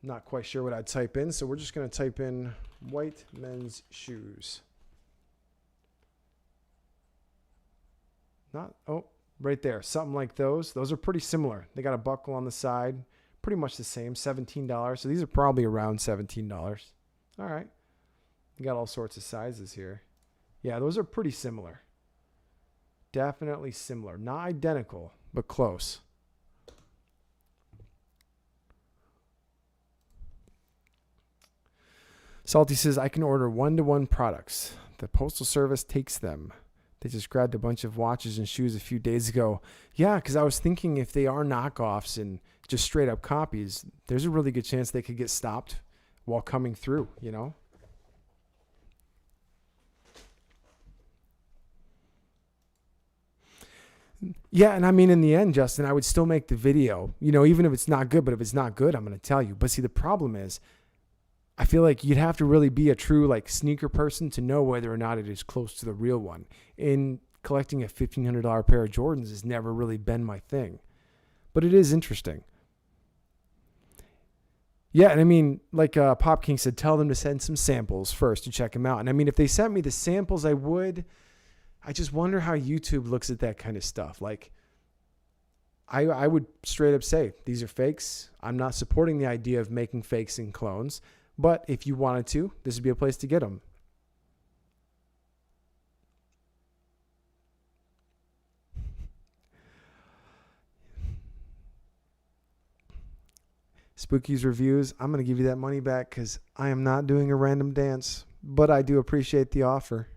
Not quite sure what I'd type in, so we're just going to type in white men's shoes. Right there. Something like those. Those are pretty similar. They got a buckle on the side. Pretty much the same. $17. So these are probably around $17. All right. You got all sorts of sizes here. Yeah, those are pretty similar. Definitely similar. Not identical, but close. Salty says, I can order one-to-one products. The Postal Service takes them. They just grabbed a bunch of watches and shoes a few days ago. Yeah, because I was thinking if they are knockoffs and just straight up copies, there's a really good chance they could get stopped while coming through, you know? Yeah, and I mean, in the end, Justin, I would still make the video, you know, even if it's not good, but if it's not good, I'm going to tell you. But see, the problem is, I feel like you'd have to really be a true like sneaker person to know whether or not it is close to the real one. And collecting a $1,500 pair of Jordans has never really been my thing. But it is interesting. Yeah, and I mean, like Pop King said, tell them to send some samples first to check them out. And I mean, if they sent me the samples, I would. I just wonder how YouTube looks at that kind of stuff. Like, I would straight up say, these are fakes. I'm not supporting the idea of making fakes and clones. But if you wanted to, this would be a place to get them. Spooky's Reviews, I'm going to give you that money back because I am not doing a random dance, but I do appreciate the offer.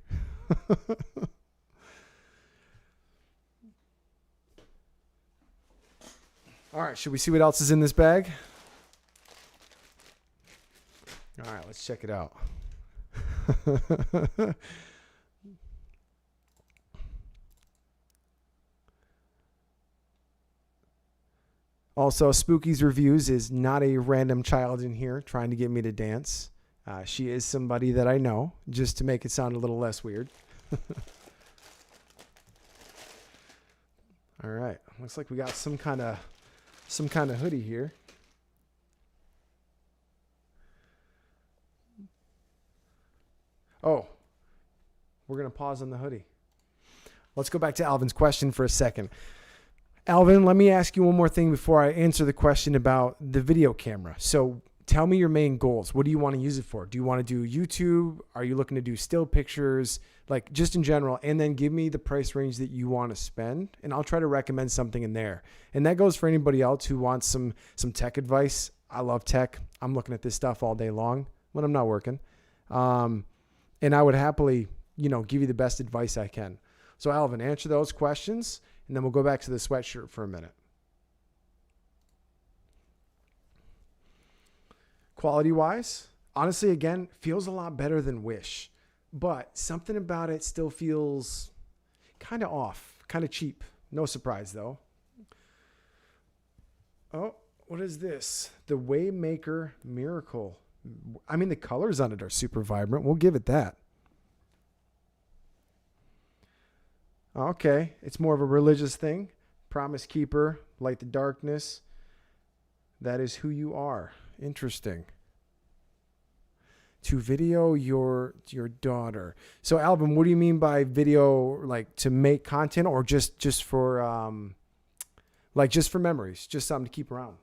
All right, should we see what else is in this bag? All right, let's check it out. Also, Spooky's Reviews is not a random child in here trying to get me to dance. She is somebody that I know, just to make it sound a little less weird. All right, looks like we got some kind of hoodie here. Oh, we're going to pause on the hoodie. Let's go back to Alvin's question for a second. Alvin, let me ask you one more thing before I answer the question about the video camera. So tell me your main goals. What do you want to use it for? Do you want to do YouTube? Are you looking to do still pictures? Like just in general, and then give me the price range that you want to spend, and I'll try to recommend something in there. And that goes for anybody else who wants some tech advice. I love tech. I'm looking at this stuff all day long when I'm not working. And I would happily, give you the best advice I can. So Alvin, answer those questions, and then we'll go back to the sweatshirt for a minute. Quality-wise, honestly, again, feels a lot better than Wish. But something about it still feels kind of off, kind of cheap. No surprise, though. Oh, what is this? The Waymaker Miracle. I mean, the colors on it are super vibrant. We'll give it that. Okay, it's more of a religious thing. Promise Keeper, Light the Darkness. That is who you are. Interesting. To video your daughter. So Alvin, what do you mean by video, like to make content, or just for just for memories, just something to keep around?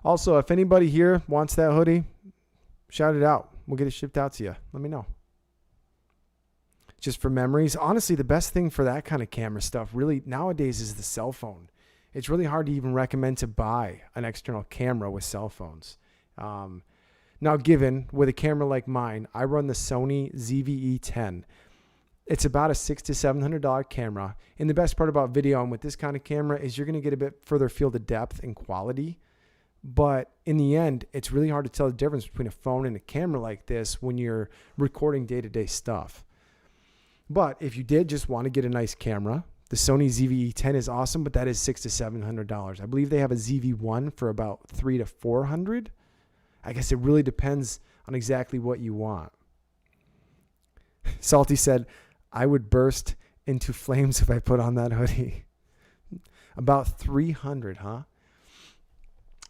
Also, if anybody here wants that hoodie, shout it out. We'll get it shipped out to you. Let me know. Just for memories. Honestly, the best thing for that kind of camera stuff really nowadays is the cell phone. It's really hard to even recommend to buy an external camera with cell phones. Now, given with a camera like mine, I run the Sony ZV-E10. It's about a $600 to $700 camera. And the best part about video and with this kind of camera is you're going to get a bit further field of depth and quality. But in the end, it's really hard to tell the difference between a phone and a camera like this when you're recording day-to-day stuff. But if you did just want to get a nice camera, the Sony ZV-E10 is awesome, but that is $600 to $700. I believe they have a ZV-1 for about $300 to $400. I guess it really depends on exactly what you want. Salty said, I would burst into flames if I put on that hoodie. About $300, huh?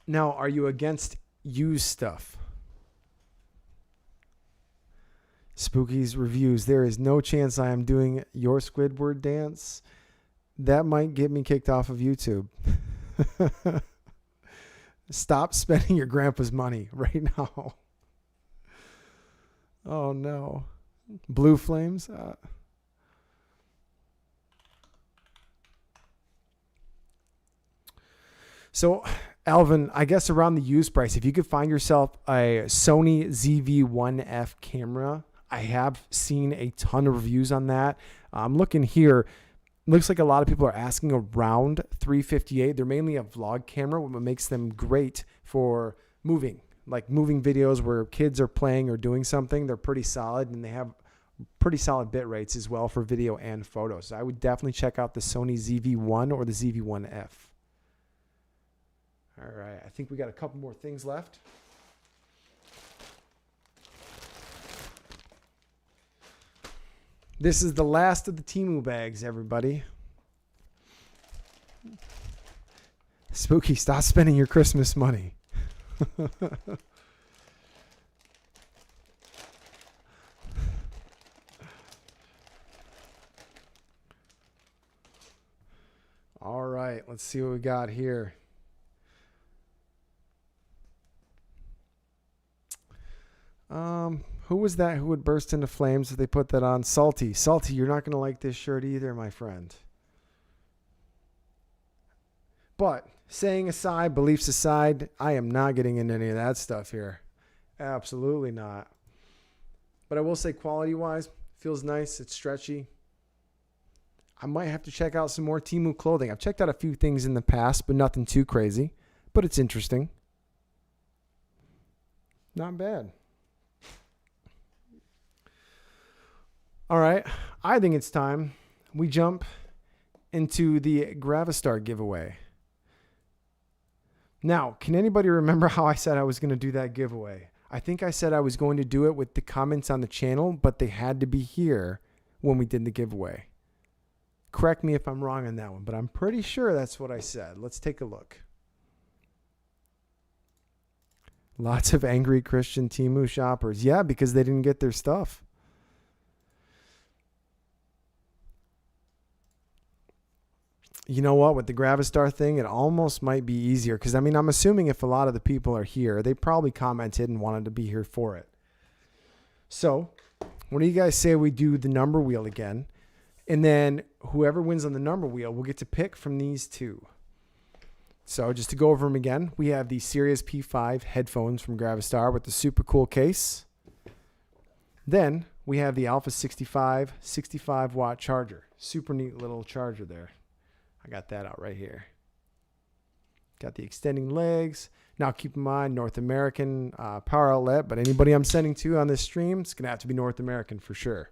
Now, are you against used stuff? Spooky's Reviews. There is no chance I am doing your Squidward dance. That might get me kicked off of YouTube. Stop spending your grandpa's money right now. Oh, no. Blue flames? So, Alvin, I guess around the used price, if you could find yourself a Sony ZV-1F camera, I have seen a ton of reviews on that. I'm looking here. Looks like a lot of people are asking around $358. They're mainly a vlog camera, what makes them great for moving videos where kids are playing or doing something. They're pretty solid, and they have pretty solid bit rates as well for video and photos. So I would definitely check out the Sony ZV-1 or the ZV-1F. All right, I think we got a couple more things left. This is the last of the Temu bags, everybody. Spooky, stop spending your Christmas money. All right, let's see what we got here. Who was that who would burst into flames if they put that on? Salty. Salty, you're not going to like this shirt either, my friend. But saying aside, beliefs aside, I am not getting into any of that stuff here. Absolutely not. But I will say quality-wise, feels nice. It's stretchy. I might have to check out some more Temu clothing. I've checked out a few things in the past, but nothing too crazy. But it's interesting. Not bad. All right. I think it's time we jump into the Gravastar giveaway. Now, can anybody remember how I said I was going to do that giveaway? I think I said I was going to do it with the comments on the channel, but they had to be here when we did the giveaway. Correct me if I'm wrong on that one, but I'm pretty sure that's what I said. Let's take a look. Lots of angry Christian Temu shoppers. Yeah, because they didn't get their stuff. You know what? With the Gravastar thing, it almost might be easier. Because, I mean, I'm assuming if a lot of the people are here, they probably commented and wanted to be here for it. So, what do you guys say we do the number wheel again? And then whoever wins on the number wheel will get to pick from these two. So, just to go over them again, we have the Sirius P5 headphones from Gravastar with the super cool case. Then, we have the Alpha 65 65-watt charger. Super neat little charger there. I got that out right here. Got the extending legs. Now keep in mind, North American power outlet, but anybody I'm sending to on this stream, it's going to have to be North American for sure.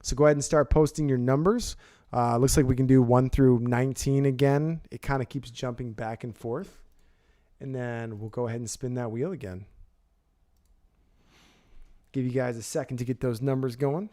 So go ahead and start posting your numbers. Looks like we can do 1 through 19 again. It kind of keeps jumping back and forth. And then we'll go ahead and spin that wheel again. Give you guys a second to get those numbers going.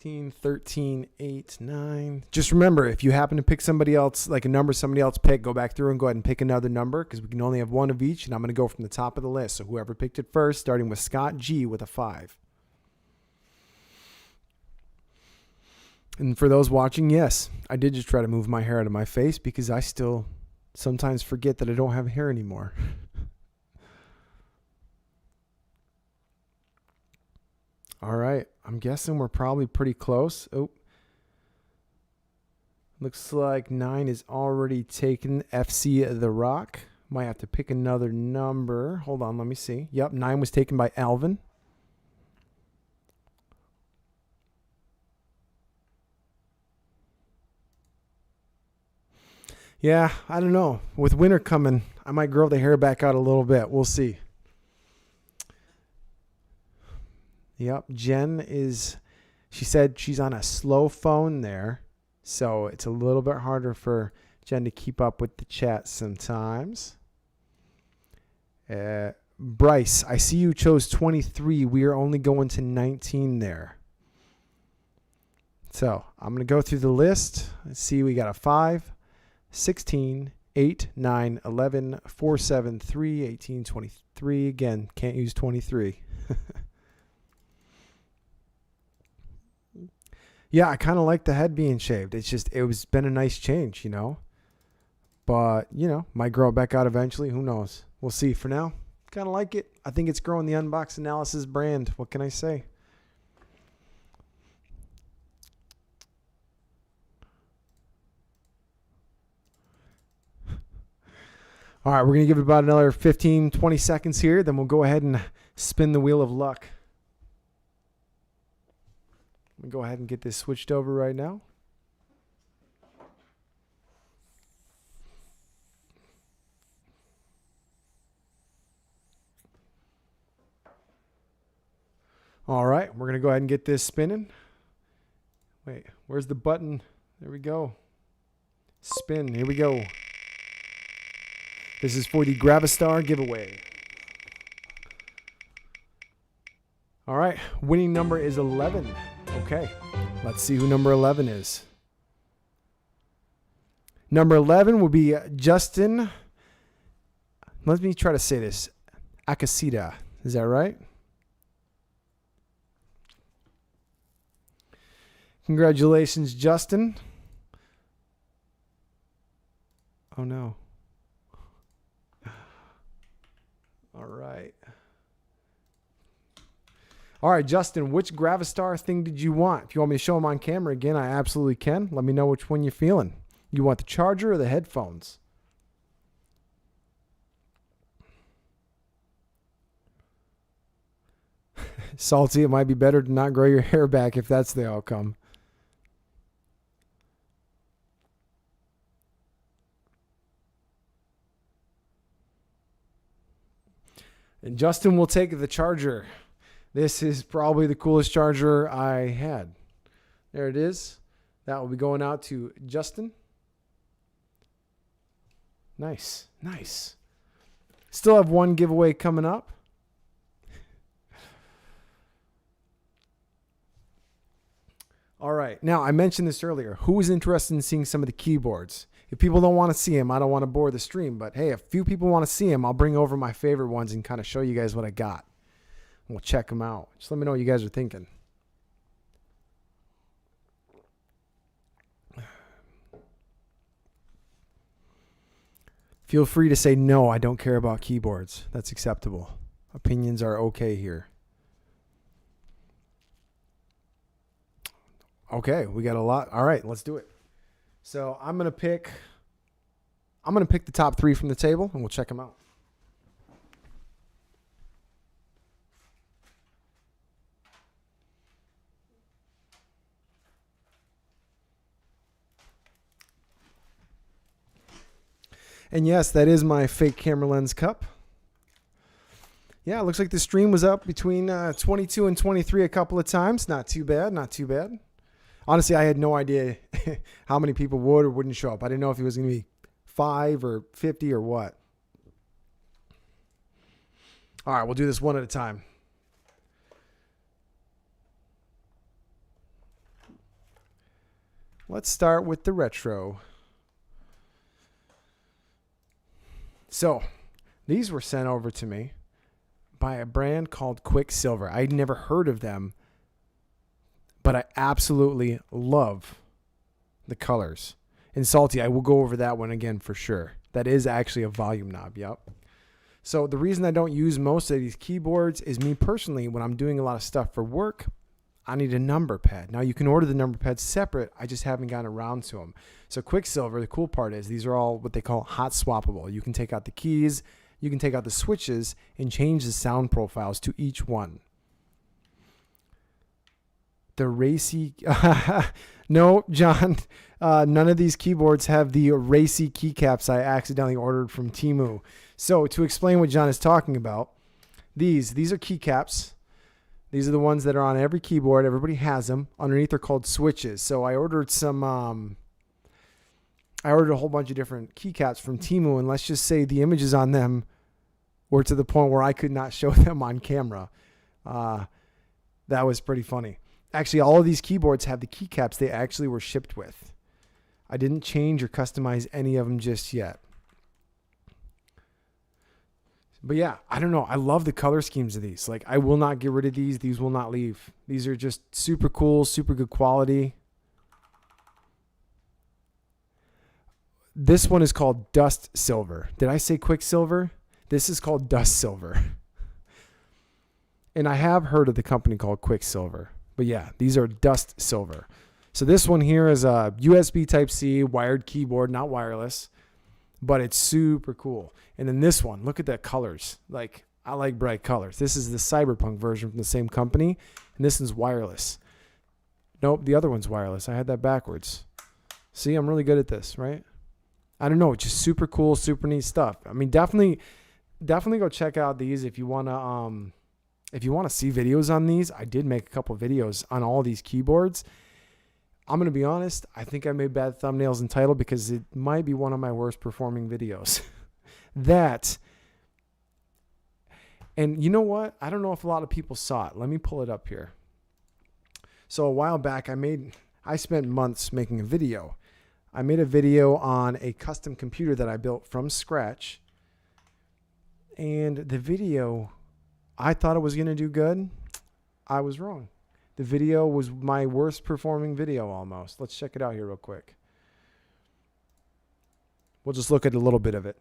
$16, $13, $8, $9. Just remember, if you happen to pick somebody else, like a number somebody else picked, go back through and go ahead and pick another number because we can only have one of each, and I'm going to go from the top of the list. So whoever picked it first, starting with Scott G with a 5. And for those watching, yes, I did just try to move my hair out of my face because I still sometimes forget that I don't have hair anymore. All right, I'm guessing we're probably pretty close. Oh, looks like 9 is already taken. FC The Rock. Might have to pick another number. Hold on, let me see. Yep, 9 was taken by Alvin. Yeah, I don't know. With winter coming, I might grow the hair back out a little bit. We'll see. Yep, Jen is, she said she's on a slow phone there, so it's a little bit harder for Jen to keep up with the chat sometimes. Bryce, I see you chose 23. We are only going to 19 there. So I'm going to go through the list. Let's see, we got a 5, 16, 8, 9, 11, 4, 7, 3, 18, 23. Again, can't use 23. Yeah, I kind of like the head being shaved. It's just, been a nice change, you know. But, you know, might grow it back out eventually. Who knows? We'll see. For now, kind of like it. I think it's growing the Unbox Analysis brand. What can I say? All right, we're going to give it about another 15, 20 seconds here. Then we'll go ahead and spin the wheel of luck. Let me go ahead and get this switched over right now. All right, we're going to go ahead and get this spinning. Wait, where's the button? There we go. Spin, here we go. This is for the Gravastar giveaway. All right, winning number is 11. Okay, let's see who number 11 is. Number 11 will be Justin. Let me try to say this. Akasita. Is that right? Congratulations, Justin. Oh, no. All right. All right, Justin, which Gravastar thing did you want? If you want me to show them on camera again, I absolutely can. Let me know which one you're feeling. You want the charger or the headphones? Salty, it might be better to not grow your hair back if that's the outcome. And Justin will take the charger. This is probably the coolest charger I had. There it is. That will be going out to Justin. Nice, nice. Still have one giveaway coming up. All right. Now, I mentioned this earlier. Who is interested in seeing some of the keyboards? If people don't want to see them, I don't want to bore the stream. But hey, if few people want to see them, I'll bring over my favorite ones and kind of show you guys what I got. We'll check them out. Just let me know what you guys are thinking. Feel free to say, no, I don't care about keyboards. That's acceptable. Opinions are okay here. Okay, we got a lot. All right, let's do it. So I'm gonna pick the top 3 from the table, and we'll check them out. And yes, that is my fake camera lens cup. Yeah, it looks like the stream was up between 22 and 23 a couple of times. Not too bad, not too bad. Honestly, I had no idea how many people would or wouldn't show up. I didn't know if it was going to be 5 or 50 or what. All right, we'll do this one at a time. Let's start with the retro. So, these were sent over to me by a brand called Quicksilver. I'd never heard of them, but I absolutely love the colors. And Salty, I will go over that one again for sure. That is actually a volume knob, yep. So the reason I don't use most of these keyboards is me personally, when I'm doing a lot of stuff for work, I need a number pad. Now you can order the number pads separate. I just haven't gotten around to them. So Quicksilver, the cool part is these are all what they call hot swappable. You can take out the keys, you can take out the switches and change the sound profiles to each one. The racy, no, John, none of these keyboards have the racy keycaps I accidentally ordered from Temu. So to explain what John is talking about, these are keycaps. These are the ones that are on every keyboard. Everybody has them. Underneath they're called switches. So I ordered I ordered a whole bunch of different keycaps from Temu, and let's just say the images on them were to the point where I could not show them on camera. That was pretty funny. Actually, all of these keyboards have the keycaps they actually were shipped with. I didn't change or customize any of them just yet. But yeah, I don't know. I love the color schemes of these. Like, I will not get rid of these. These will not leave. These are just super cool, super good quality. This one is called Dust Silver. Did I say Quicksilver? This is called Dust Silver. And I have heard of the company called Quicksilver. But yeah, these are Dust Silver. So this one here is a USB Type-C wired keyboard, not wireless. But it's super cool. And then this one, look at the colors. Like, I like bright colors. This is the Cyberpunk version from the same company. And this one's wireless. Nope, the other one's wireless. I had that backwards. See, I'm really good at this, right? I don't know, just super cool, super neat stuff. I mean, definitely go check out these if you want to see videos on these. I did make a couple videos on all these keyboards. I'm going to be honest, I think I made bad thumbnails and title because it might be one of my worst performing videos. And you know what? I don't know if a lot of people saw it. Let me pull it up here. So a while back, I spent months making a video. I made a video on a custom computer that I built from scratch. And the video, I thought it was going to do good. I was wrong. The video was my worst performing video almost. Let's check it out here real quick. We'll just look at a little bit of it.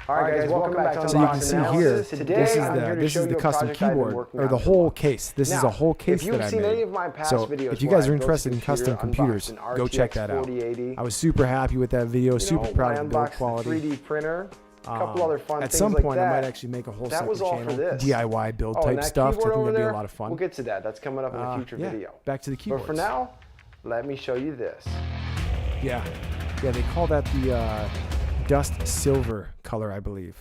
All right, guys, welcome back to So you can see here, this is the custom keyboard, or the whole case. This is a whole case that I made. So if you guys are interested in custom computers, go check that out. I was super happy with that video, super proud of the build quality. 3D printer. A couple other fun At things some like point, that. I might actually make a whole separate channel, this. DIY build type stuff. I think that'd be a lot of fun. We'll get to that. That's coming up in a future video. Back to the keyboards. But for now, let me show you this. Yeah, they call that the dust silver color, I believe.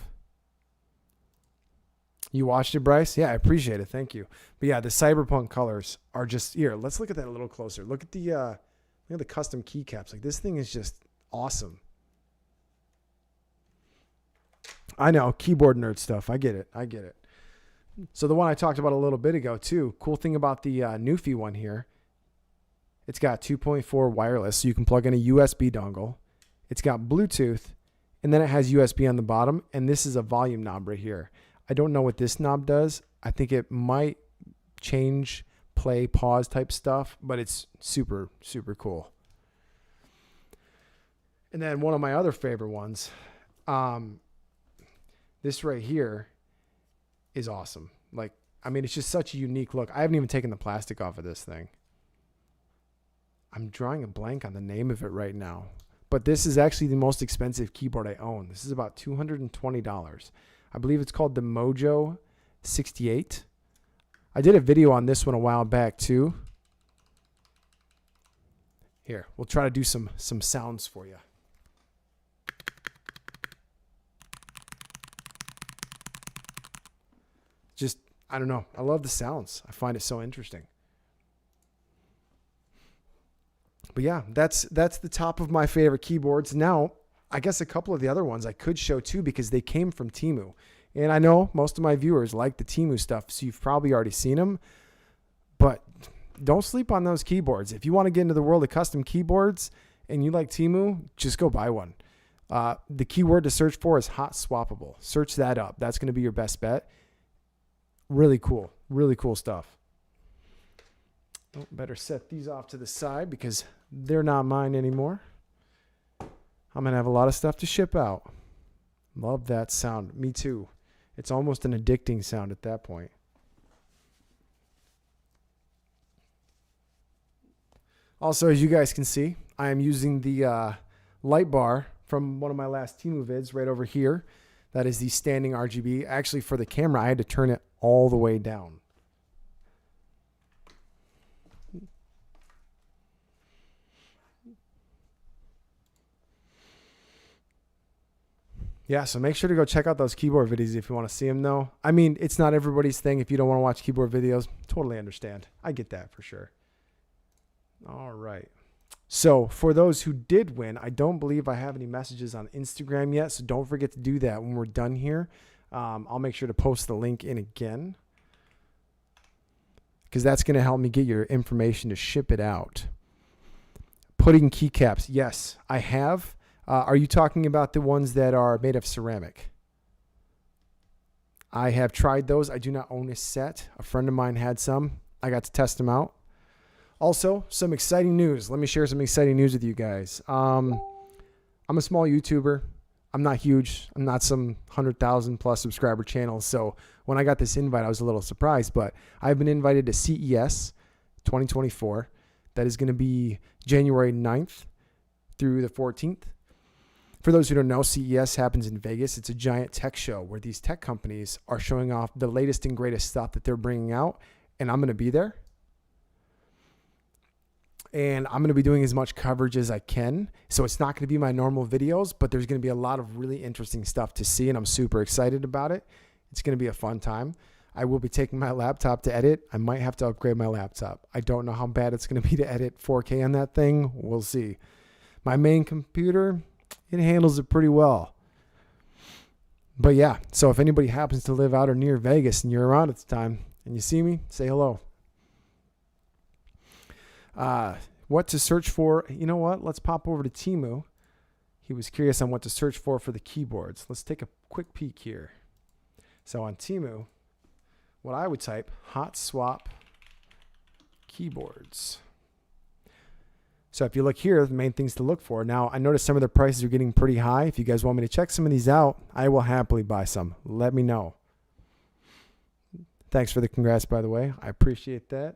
You watched it, Bryce? Yeah, I appreciate it. Thank you. But yeah, the cyberpunk colors are just here. Let's look at that a little closer. Look at the custom keycaps. Like, this thing is just awesome. I know, keyboard nerd stuff. I get it. So the one I talked about a little bit ago too. Cool thing about the Newfie one here, it's got 2.4 wireless, so you can plug in a USB dongle. It's got Bluetooth, and then it has USB on the bottom, and this is a volume knob right here. I don't know what this knob does. I think it might change play, pause type stuff, but it's super, super cool. And then one of my other favorite ones, this right here is awesome. Like, I mean, it's just such a unique look. I haven't even taken the plastic off of this thing. I'm drawing a blank on the name of it right now, but this is actually the most expensive keyboard I own. This is about $220. I believe it's called the Mojo 68. I did a video on this one a while back too. Here, we'll try to do some sounds for you. Just, I don't know. I love the sounds. I find it so interesting. But yeah, that's the top of my favorite keyboards. Now, I guess a couple of the other ones I could show too, because they came from Temu. And I know most of my viewers like the Temu stuff, so you've probably already seen them. But don't sleep on those keyboards. If you want to get into the world of custom keyboards and you like Temu, just go buy one. The keyword to search for is hot swappable. Search that up. That's going to be your best bet. Really cool stuff. Oh, better set these off to the side because they're not mine anymore. I'm going to have a lot of stuff to ship out. Love that sound. Me too. It's almost an addicting sound at that point. Also, as you guys can see, I am using the light bar from one of my last Temu vids right over here. That is the standing RGB. Actually, for the camera, I had to turn it all the way down. Yeah, so make sure to go check out those keyboard videos if you want to see them, though. I mean, it's not everybody's thing. If you don't want to watch keyboard videos, totally understand. I get that for sure. All right. So for those who did win, I don't believe I have any messages on Instagram yet, so don't forget to do that when we're done here. I'll make sure to post the link in again because that's going to help me get your information to ship it out. Putting keycaps. Yes, I have. Are you talking about the ones that are made of ceramic? I have tried those. I do not own a set. A friend of mine had some. I got to test them out. Also, some exciting news. Let me share some exciting news with you guys. I'm a small YouTuber. I'm not huge. I'm not some 100,000 plus subscriber channel. So when I got this invite, I was a little surprised. But I've been invited to CES 2024. That is going to be January 9th through the 14th. For those who don't know, CES happens in Vegas. It's a giant tech show where these tech companies are showing off the latest and greatest stuff that they're bringing out. And I'm going to be there. And I'm going to be doing as much coverage as I can. So it's not going to be my normal videos, but there's going to be a lot of really interesting stuff to see. And I'm super excited about it. It's going to be a fun time. I will be taking my laptop to edit. I might have to upgrade my laptop. I don't know how bad it's going to be to edit 4K on that thing. We'll see. My main computer, it handles it pretty well. But yeah, so if anybody happens to live out or near Vegas and you're around at the time and you see me, say hello. What to search for? You know what? Let's pop over to Temu. He was curious on what to search for the keyboards. Let's take a quick peek here. So on Temu, what I would type, hot swap keyboards. So if you look here, the main things to look for. Now, I noticed some of the prices are getting pretty high. If you guys want me to check some of these out, I will happily buy some. Let me know. Thanks for the congrats, by the way. I appreciate that.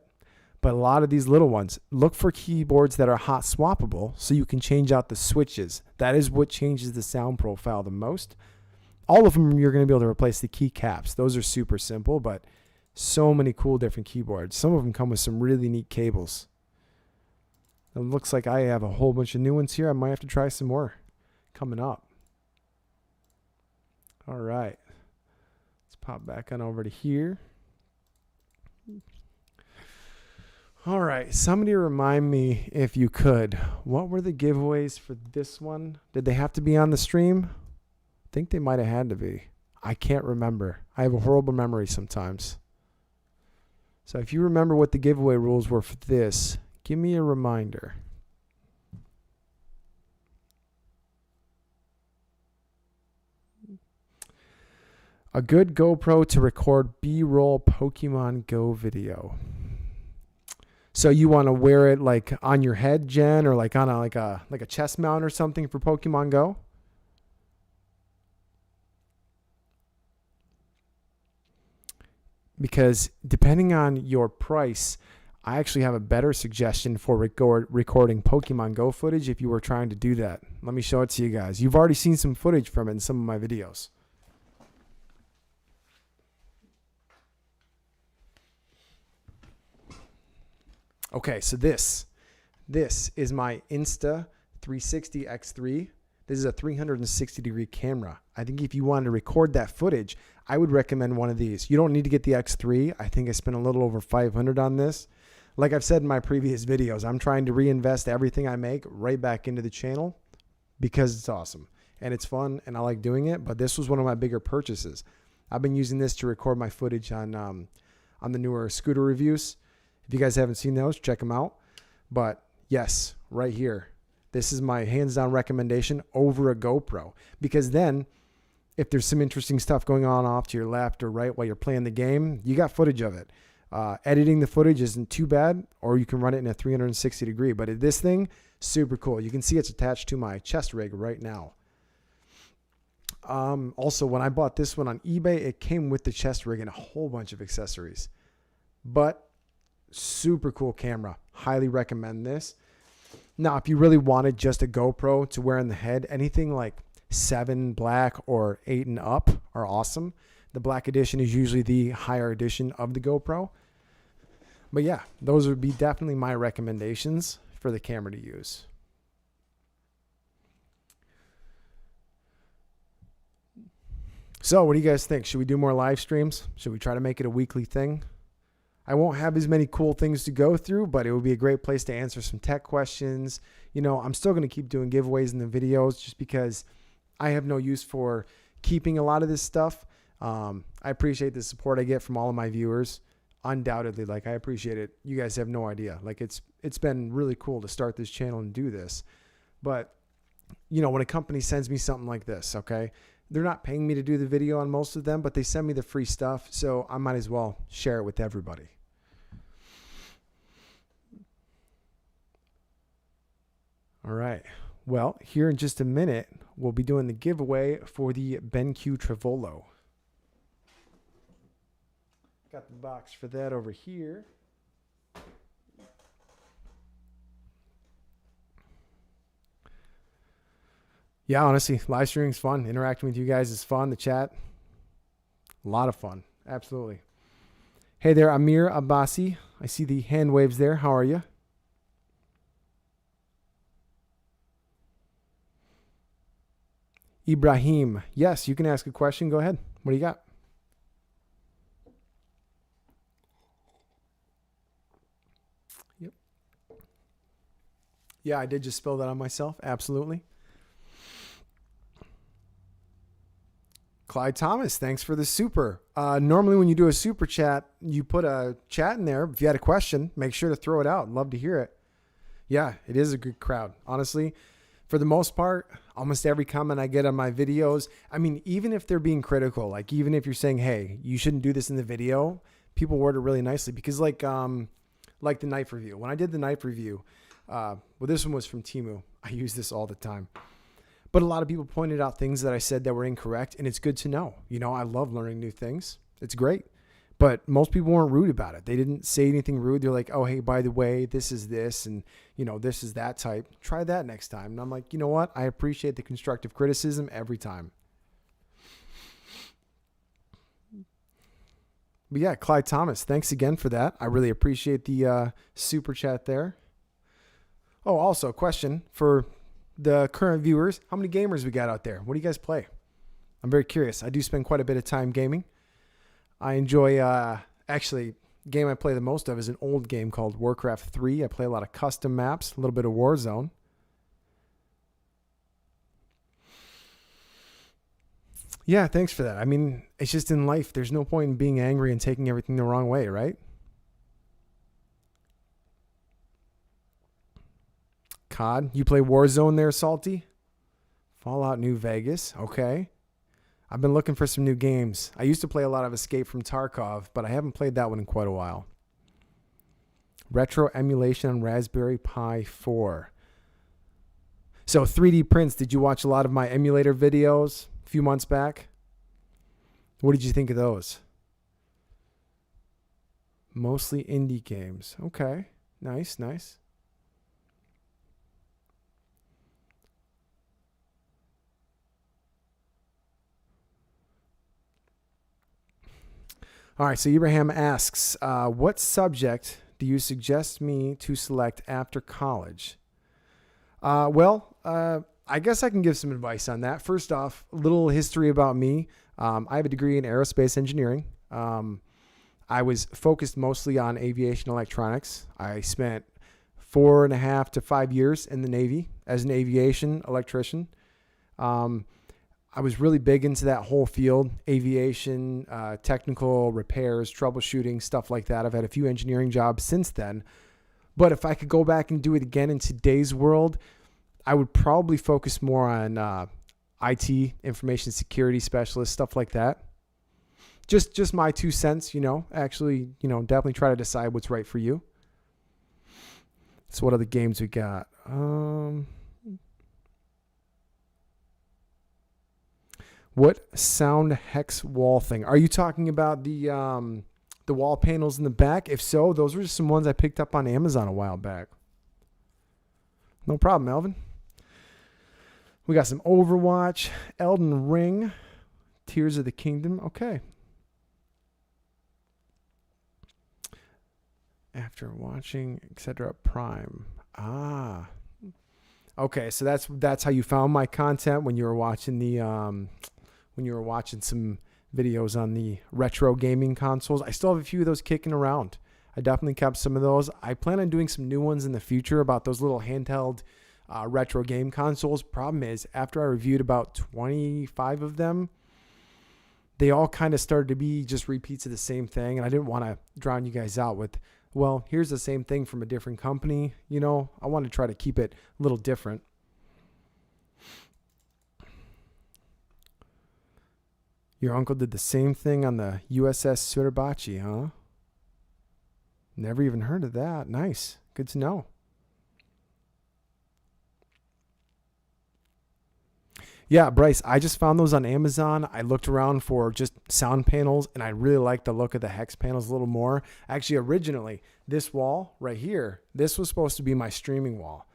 But a lot of these little ones, look for keyboards that are hot swappable so you can change out the switches. That is what changes the sound profile the most. All of them, you're going to be able to replace the keycaps. Those are super simple, but so many cool different keyboards. Some of them come with some really neat cables. It looks like I have a whole bunch of new ones here. I might have to try some more coming up. All right. Let's pop back on over to here. All right. Somebody remind me, if you could, what were the giveaways for this one? Did they have to be on the stream? I think they might have had to be. I can't remember. I have a horrible memory sometimes. So if you remember what the giveaway rules were for this, give me a reminder. A good GoPro to record B-roll Pokemon Go video. So you want to wear it like on your head, Jen, or like on a like a chest mount or something for Pokemon Go? Because depending on your price, I actually have a better suggestion for recording Pokemon Go footage if you were trying to do that. Let me show it to you guys. You've already seen some footage from it in some of my videos. Okay, so this is my Insta360 X3. This is a 360-degree camera. I think if you wanted to record that footage, I would recommend one of these. You don't need to get the X3. I think I spent a little over $500 on this. Like I've said in my previous videos, I'm trying to reinvest everything I make right back into the channel because it's awesome and it's fun and I like doing it. But this was one of my bigger purchases. I've been using this to record my footage on the newer scooter reviews. If you guys haven't seen those, check them out. But yes, right here, this is my hands-down recommendation over a GoPro, because then if there's some interesting stuff going on off to your left or right while you're playing the game, you got footage of it. Editing the footage isn't too bad, or you can run it in a 360 degree. But this thing, super cool. You can see it's attached to my chest rig right now. Also, when I bought this one on eBay, it came with the chest rig and a whole bunch of accessories. But super cool camera. Highly recommend this. Now, if you really wanted just a GoPro to wear on the head, anything like 7 black or 8 and up are awesome. The black edition is usually the higher edition of the GoPro. But yeah, those would be definitely my recommendations for the camera to use. So what do you guys think? Should we do more live streams? Should we try to make it a weekly thing? I won't have as many cool things to go through, but it would be a great place to answer some tech questions. You know, I'm still going to keep doing giveaways in the videos just because I have no use for keeping a lot of this stuff. I appreciate the support I get from all of my viewers. Undoubtedly, like, I appreciate it. You guys have no idea. Like, it's been really cool to start this channel and do this. But, you know, when a company sends me something like this, okay, they're not paying me to do the video on most of them, but they send me the free stuff, so I might as well share it with everybody. All right. Well, here in just a minute, we'll be doing the giveaway for the BenQ Trevolo. Got the box for that over here. Yeah, honestly, live streaming is fun. Interacting with you guys is fun. The chat, a lot of fun. Absolutely. Hey there, Amir Abbasi. I see the hand waves there. How are you? Ibrahim. Yes, you can ask a question. Go ahead. What do you got? Yep. Yeah, I did just spill that on myself. Absolutely. Clyde Thomas, thanks for the super. Normally when you do a super chat, you put a chat in there. If you had a question, make sure to throw it out. Love to hear it. Yeah, it is a good crowd. Honestly, for the most part, almost every comment I get on my videos, I mean, even if they're being critical, like even if you're saying, hey, you shouldn't do this in the video, people word it really nicely. Because like the knife review. When I did the knife review, Well, this one was from Temu. I use this all the time. But a lot of people pointed out things that I said that were incorrect, and it's good to know. You know, I love learning new things. It's great. But most people weren't rude about it. They didn't say anything rude. They're like, oh, hey, by the way, this is this, and, you know, this is that type. Try that next time. And I'm like, you know what? I appreciate the constructive criticism every time. But yeah, Clyde Thomas, thanks again for that. I really appreciate the super chat there. Oh, also a question for the current viewers. How many gamers we got out there? What do you guys play? I'm very curious. I do spend quite a bit of time gaming. I enjoy, actually, game I play the most of is an old game called Warcraft 3. I play a lot of custom maps, a little bit of Warzone. Yeah, thanks for that. I mean, it's just in life, there's no point in being angry and taking everything the wrong way, right? COD, you play Warzone there, Salty? Fallout New Vegas, okay. I've been looking for some new games. I used to play a lot of Escape from Tarkov, but I haven't played that one in quite a while. Retro emulation on Raspberry Pi 4. So 3D prints, did you watch a lot of my emulator videos a few months back? What did you think of those? Mostly indie games. Okay, nice, nice. All right, so Ibrahim asks, what subject do you suggest me to select after college? I guess I can give some advice on that. First off, a little history about me. I have a degree in aerospace engineering. I was focused mostly on aviation electronics. I spent 4.5 to 5 years in the Navy as an aviation electrician. I was really big into that whole field, aviation, technical repairs, troubleshooting, stuff like that. I've had a few engineering jobs since then. But if I could go back and do it again in today's world, I would probably focus more on IT, information security specialist, stuff like that. Just my 2 cents, actually, definitely try to decide what's right for you. So what other games we got? What sound hex wall thing? Are you talking about the wall panels in the back? If so, those were just some ones I picked up on Amazon a while back. No problem, Melvin. We got some Overwatch, Elden Ring, Tears of the Kingdom. Okay. After watching, etc. Prime. Ah. Okay, so that's how you found my content when you were watching some videos on the retro gaming consoles. I still have a few of those kicking around. I definitely kept some of those. I plan on doing some new ones in the future about those little handheld retro game consoles. Problem is, after I reviewed about 25 of them, they all kind of started to be just repeats of the same thing. And I didn't want to drown you guys out with, well, here's the same thing from a different company. I want to try to keep it a little different. Your uncle did the same thing on the USS Suribachi, huh? Never even heard of that. Nice. Good to know. Yeah, Bryce, I just found those on Amazon. I looked around for just sound panels, and I really like the look of the hex panels a little more. Actually, originally, this wall right here, this was supposed to be my streaming wall.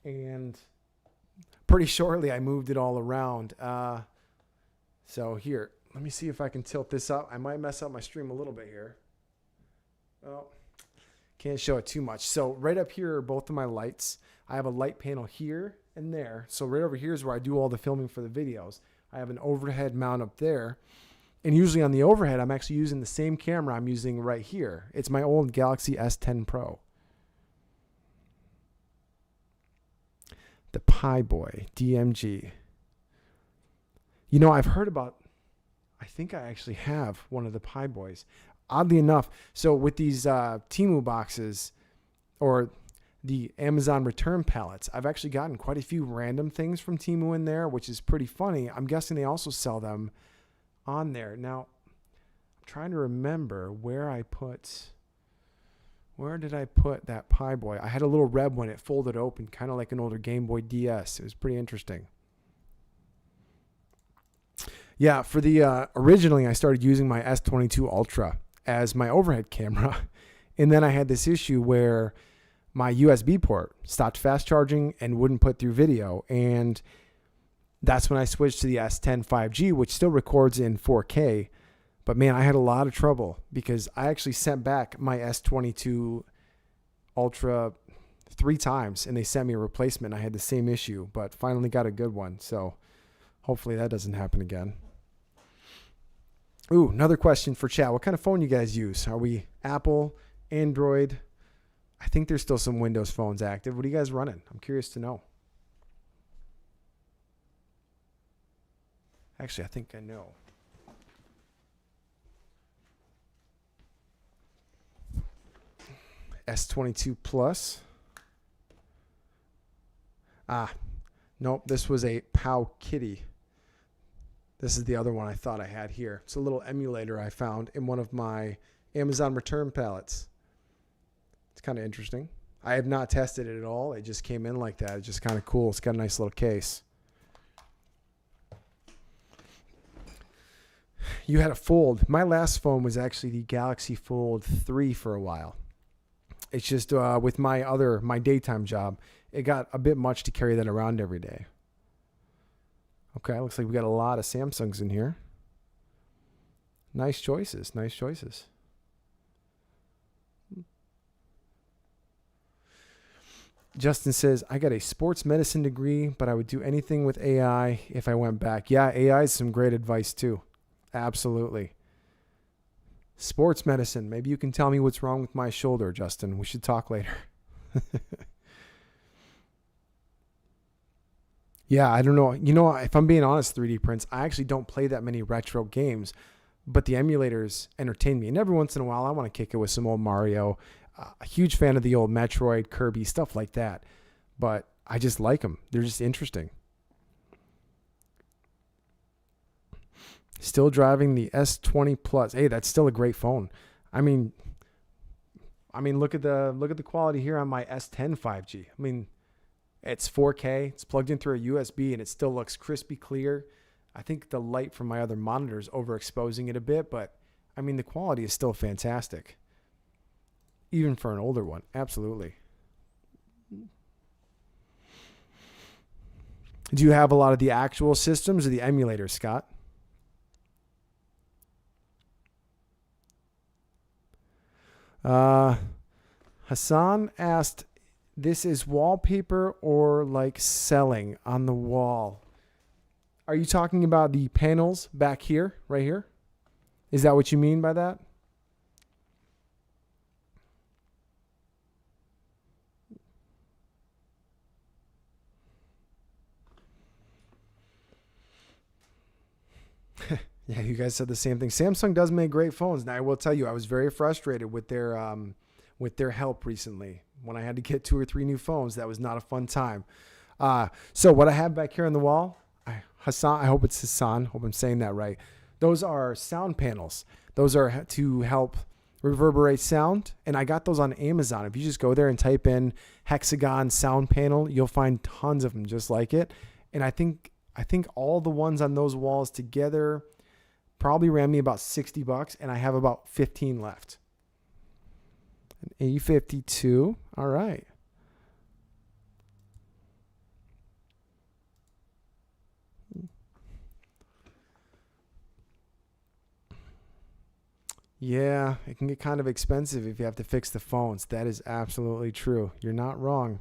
And pretty shortly, I moved it all around. So here, let me see if I can tilt this up. I might mess up my stream a little bit here. Oh, can't show it too much. So right up here are both of my lights. I have a light panel here and there. So right over here is where I do all the filming for the videos. I have an overhead mount up there. And usually on the overhead, I'm actually using the same camera I'm using right here. It's my old Galaxy S10 Pro. The Pi Boy DMG. I've heard about, I think I actually have one of the Pi Boys. Oddly enough, so with these Temu boxes or the Amazon return pallets, I've actually gotten quite a few random things from Temu in there, which is pretty funny. I'm guessing they also sell them on there. Now, I'm trying to remember where I put Where did I put that Pi Boy? I had a little red one. It folded open, kind of like an older Game Boy DS. It was pretty interesting. Yeah, for the originally I started using my S22 Ultra as my overhead camera, and then I had this issue where my USB port stopped fast charging and wouldn't put through video, and that's when I switched to the S10 5G, which still records in 4K. But man, I had a lot of trouble because I actually sent back my S22 Ultra 3 times, and they sent me a replacement. I had the same issue, but finally got a good one. So hopefully that doesn't happen again. Ooh, another question for chat. What kind of phone you guys use? Are we Apple, Android? I think there's still some Windows phones active. What are you guys running? I'm curious to know. Actually, I think I know. S22 Plus. Nope, this was a Pow Kitty. This is the other one I thought I had here. It's a little emulator I found in one of my Amazon return pallets. It's kind of interesting. I have not tested it at all. It just came in like that. It's just kind of cool. It's got a nice little case. You had a Fold. My last phone was actually the Galaxy Fold 3 for a while. It's just with my daytime job, it got a bit much to carry that around every day. Okay, looks like we got a lot of Samsungs in here. Nice choices, nice choices. Justin says, I got a sports medicine degree, but I would do anything with AI if I went back. Yeah, AI is some great advice too. Absolutely. Sports medicine. Maybe you can tell me what's wrong with my shoulder, Justin. We should talk later. Yeah, I don't know. You know, if I'm being honest, 3D Prints, I actually don't play that many retro games, but the emulators entertain me. And every once in a while, I want to kick it with some old Mario. A huge fan of the old Metroid, Kirby, stuff like that. But I just like them. They're just interesting. Still driving the S20 Plus. Hey, that's still a great phone. I mean, look at the quality here on my S10 5G. I mean, it's 4K. It's plugged in through a USB, and it still looks crispy clear. I think the light from my other monitor is overexposing it a bit, but I mean, the quality is still fantastic. Even for an older one, absolutely. Do you have a lot of the actual systems or the emulators, Scott? Hassan asked, this is wallpaper or like selling on the wall? Are you talking about the panels back here, right here? Is that what you mean by that? Yeah, you guys said the same thing. Samsung does make great phones. Now, I will tell you, I was very frustrated with their help recently. When I had to get 2 or 3 new phones, that was not a fun time. So what I have back here on the wall, Hassan, I hope it's Hassan. Hope I'm saying that right. Those are sound panels. Those are to help reverberate sound, and I got those on Amazon. If you just go there and type in hexagon sound panel, you'll find tons of them just like it. And I think all the ones on those walls together probably ran me about $60, and I have about 15 left. An A52. All right. Yeah, it can get kind of expensive if you have to fix the phones. That is absolutely true. You're not wrong.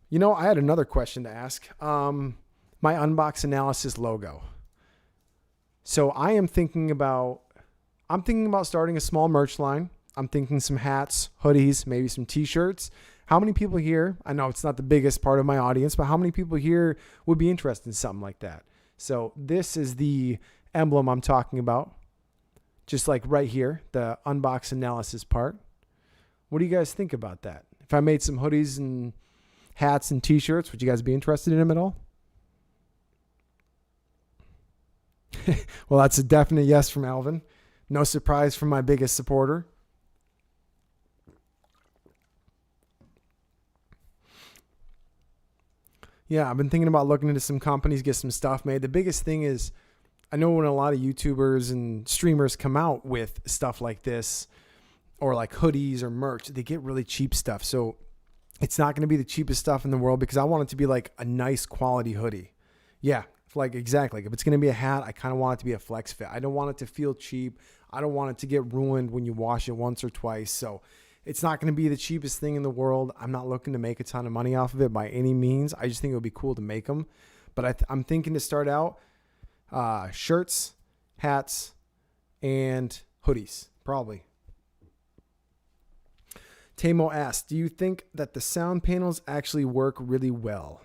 You know, I had another question to ask. My Unbox Analysis logo. So I'm thinking about starting a small merch line. I'm thinking some hats, hoodies, maybe some t-shirts. How many people here, I know it's not the biggest part of my audience, but how many people here would be interested in something like that? So this is the emblem I'm talking about. Just like right here, the Unbox Analysis part. What do you guys think about that? If I made some hoodies and hats and t-shirts, would you guys be interested in them at all? Well, that's a definite yes from Alvin. No surprise from my biggest supporter. Yeah, I've been thinking about looking into some companies, get some stuff made. The biggest thing is, I know when a lot of YouTubers and streamers come out with stuff like this, or like hoodies or merch, they get really cheap stuff. So it's not going to be the cheapest stuff in the world because I want it to be like a nice quality hoodie. Yeah, like exactly. If it's going to be a hat, I kind of want it to be a flex fit. I don't want it to feel cheap. I don't want it to get ruined when you wash it once or twice. So it's not going to be the cheapest thing in the world. I'm not looking to make a ton of money off of it by any means. I just think it would be cool to make them. But I'm thinking to start out shirts, hats, and hoodies, probably. Temu asked, do you think that the sound panels actually work really well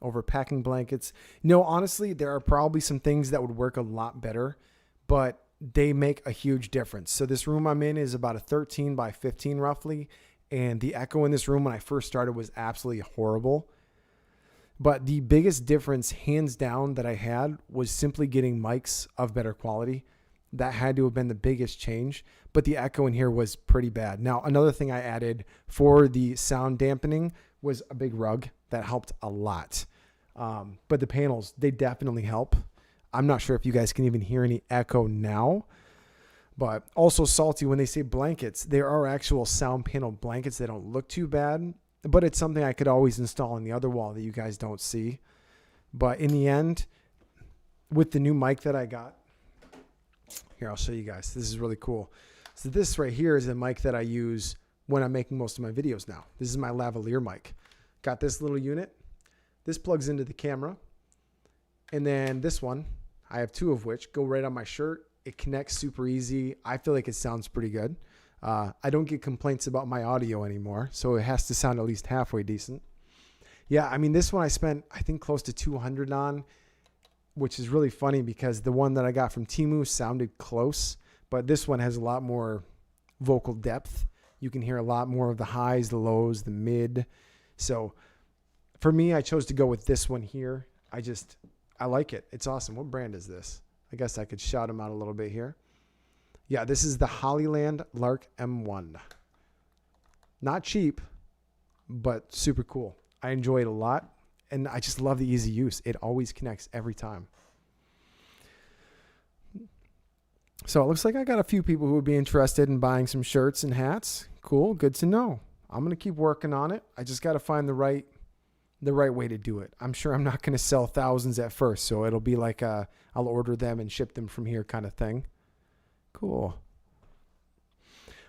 over packing blankets? No, honestly, there are probably some things that would work a lot better, but they make a huge difference. So this room I'm in is about a 13 by 15 roughly. And the echo in this room when I first started was absolutely horrible. But the biggest difference, hands down, that I had was simply getting mics of better quality. That had to have been the biggest change. But the echo in here was pretty bad. Now, another thing I added for the sound dampening was a big rug. That helped a lot. But the panels, they definitely help. I'm not sure if you guys can even hear any echo now. But also salty, when they say blankets, there are actual sound panel blankets. They don't look too bad. But it's something I could always install on the other wall that you guys don't see. But in the end, with the new mic that I got, here, I'll show you guys. This is really cool. So this right here is a mic that I use when I'm making most of my videos now. This is my lavalier mic. Got this little unit. This plugs into the camera. And then this one, I have two of which go right on my shirt. It connects super easy. I feel like it sounds pretty good. I don't get complaints about my audio anymore, so it has to sound at least halfway decent. Yeah, I mean, this one I spent, I think, close to $200 on, which is really funny because the one that I got from Temu sounded close, but this one has a lot more vocal depth. You can hear a lot more of the highs, the lows, the mid. So for me, I chose to go with this one here. I like it. It's awesome. What brand is this? I guess I could shout them out a little bit here. Yeah, this is the Hollyland Lark M1. Not cheap, but super cool. I enjoy it a lot, and I just love the easy use. It always connects every time. So it looks like I got a few people who would be interested in buying some shirts and hats. Cool, good to know. I'm going to keep working on it. I just got to find the right way to do it. I'm sure I'm not going to sell thousands at first, so it'll be like I'll order them and ship them from here kind of thing. Cool.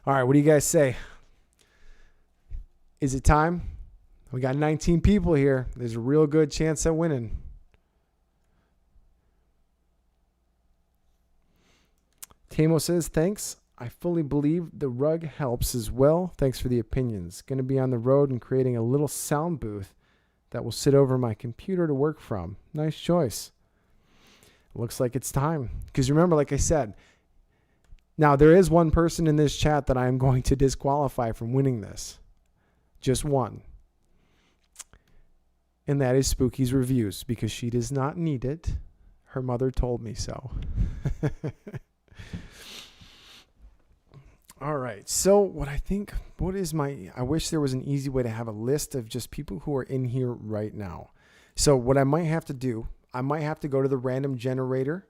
All right, what do you guys say? Is it time? We got 19 people here. There's a real good chance of winning. Temo says, thanks. I fully believe the rug helps as well. Thanks for the opinions. Going to be on the road and creating a little sound booth that will sit over my computer to work from. Nice choice. Looks like it's time. Because remember, like I said, now there is one person in this chat that I am going to disqualify from winning this. Just one. And that is Spooky's Reviews, because she does not need it. Her mother told me so. All right. So I wish there was an easy way to have a list of just people who are in here right now. So what I might have to do, I might have to go to the random generator,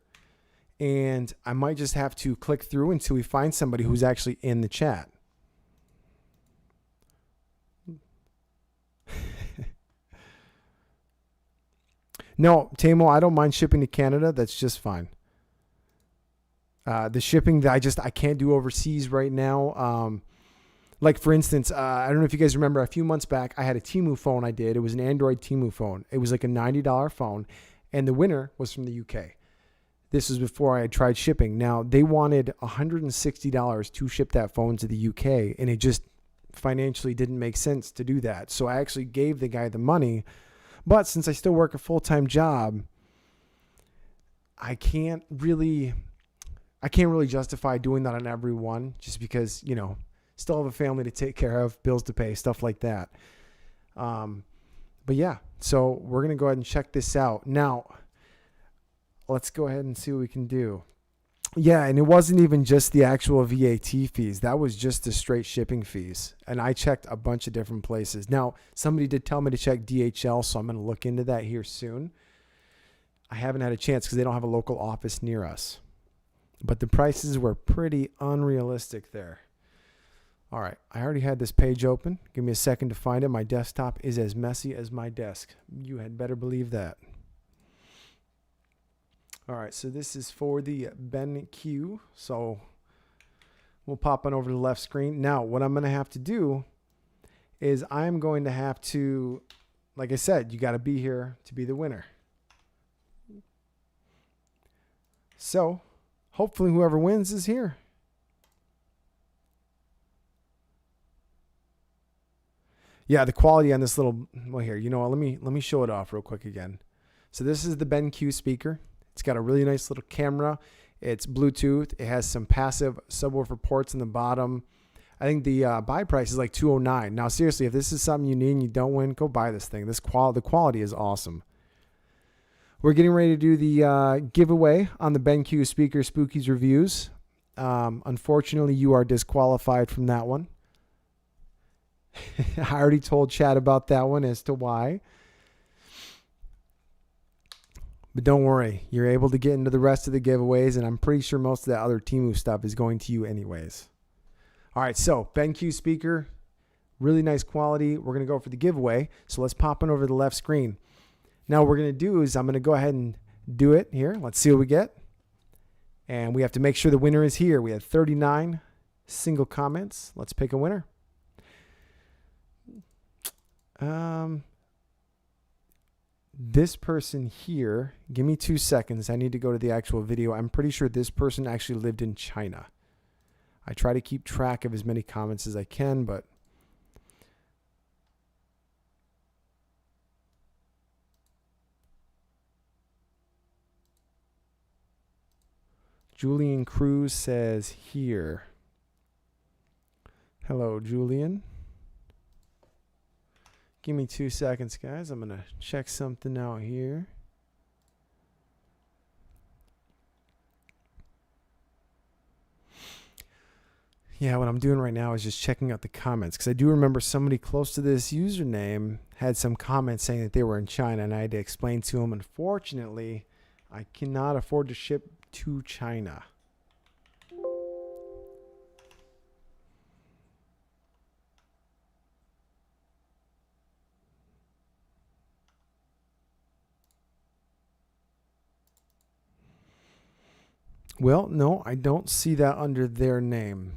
and I might just have to click through until we find somebody who's actually in the chat. No, Tamo, I don't mind shipping to Canada. That's just fine. The shipping that I can't do overseas right now. Like for instance, I don't know if you guys remember a few months back, I had a Temu phone I did. It was an Android Temu phone. It was like a $90 phone, and the winner was from the UK. This was before I had tried shipping. Now, they wanted $160 to ship that phone to the UK, and it just financially didn't make sense to do that. So I actually gave the guy the money. But since I still work a full-time job, I can't really justify doing that on every one, just because, still have a family to take care of, bills to pay, stuff like that. But yeah, so we're going to go ahead and check this out. Now, let's go ahead and see what we can do. Yeah, and it wasn't even just the actual VAT fees. That was just the straight shipping fees. And I checked a bunch of different places. Now, somebody did tell me to check DHL, so I'm going to look into that here soon. I haven't had a chance because they don't have a local office near us. But the prices were pretty unrealistic there. All right, I already had this page open. Give me a second to find it. My desktop is as messy as my desk. You had better believe that. All right, so this is for the BenQ. So we'll pop on over to the left screen. Now, what I'm going to have to do is I'm going to have to, like I said, you got to be here to be the winner. So hopefully whoever wins is here. Yeah, the quality on this little, well here, you know what, let me show it off real quick again. So this is the BenQ speaker. It's got a really nice little camera. It's Bluetooth. It has some passive subwoofer ports in the bottom. I think the buy price is like $209. Now, seriously, if this is something you need and you don't win, go buy this thing. The quality is awesome. We're getting ready to do the giveaway on the BenQ speaker Spookies reviews. Unfortunately, you are disqualified from that one. I already told Chad about that one as to why. But don't worry, you're able to get into the rest of the giveaways, and I'm pretty sure most of that other Temu stuff is going to you anyways. All right, so BenQ speaker, really nice quality. We're going to go for the giveaway, so let's pop on over to the left screen. Now what we're going to do is I'm going to go ahead and do it here. Let's see what we get. And we have to make sure the winner is here. We have 39 single comments. Let's pick a winner. This person here, give me 2 seconds. I need to go to the actual video. I'm pretty sure this person actually lived in China. I try to keep track of as many comments as I can, but Julian Cruz says here. Hello, Julian. Give me 2 seconds, guys. I'm going to check something out here. Yeah, what I'm doing right now is just checking out the comments, because I do remember somebody close to this username had some comments saying that they were in China, and I had to explain to them, unfortunately, I cannot afford to ship to China. Well, no, I don't see that under their name.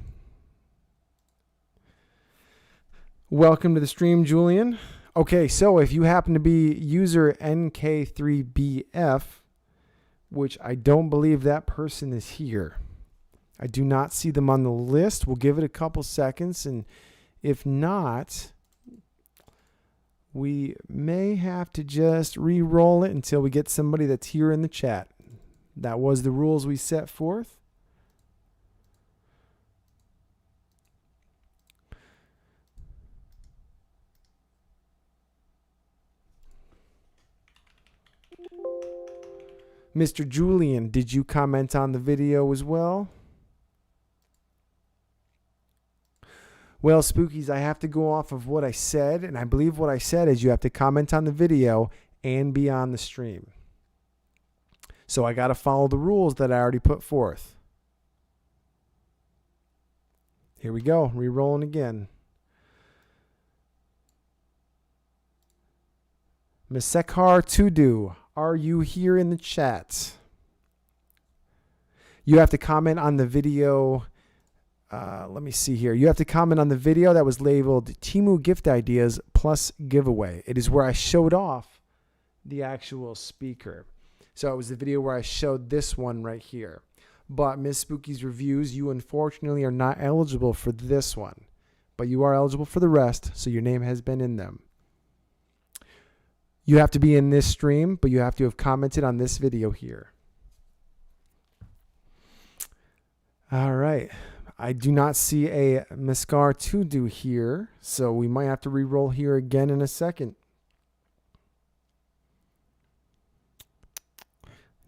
Welcome to the stream, Julian. Okay, so if you happen to be user NK3BF, which I don't believe that person is here. I do not see them on the list. We'll give it a couple seconds, and if not, we may have to just re-roll it until we get somebody that's here in the chat. That was the rules we set forth. Mr. Julian, did you comment on the video as well? Well, Spookies, I have to go off of what I said, and I believe what I said is you have to comment on the video and be on the stream. So I got to follow the rules that I already put forth. Here we go, re-rolling again. Misekar Tudu, are you here in the chat? You have to comment on the video. Let me see here. You have to comment on the video that was labeled Temu Gift Ideas plus Giveaway. It is where I showed off the actual speaker. So it was the video where I showed this one right here. But Miss Spooky's Reviews, you unfortunately are not eligible for this one. But you are eligible for the rest, so your name has been in them. You have to be in this stream, but you have to have commented on this video here. All right. I do not see a Miskar to do here, so we might have to re-roll here again in a second.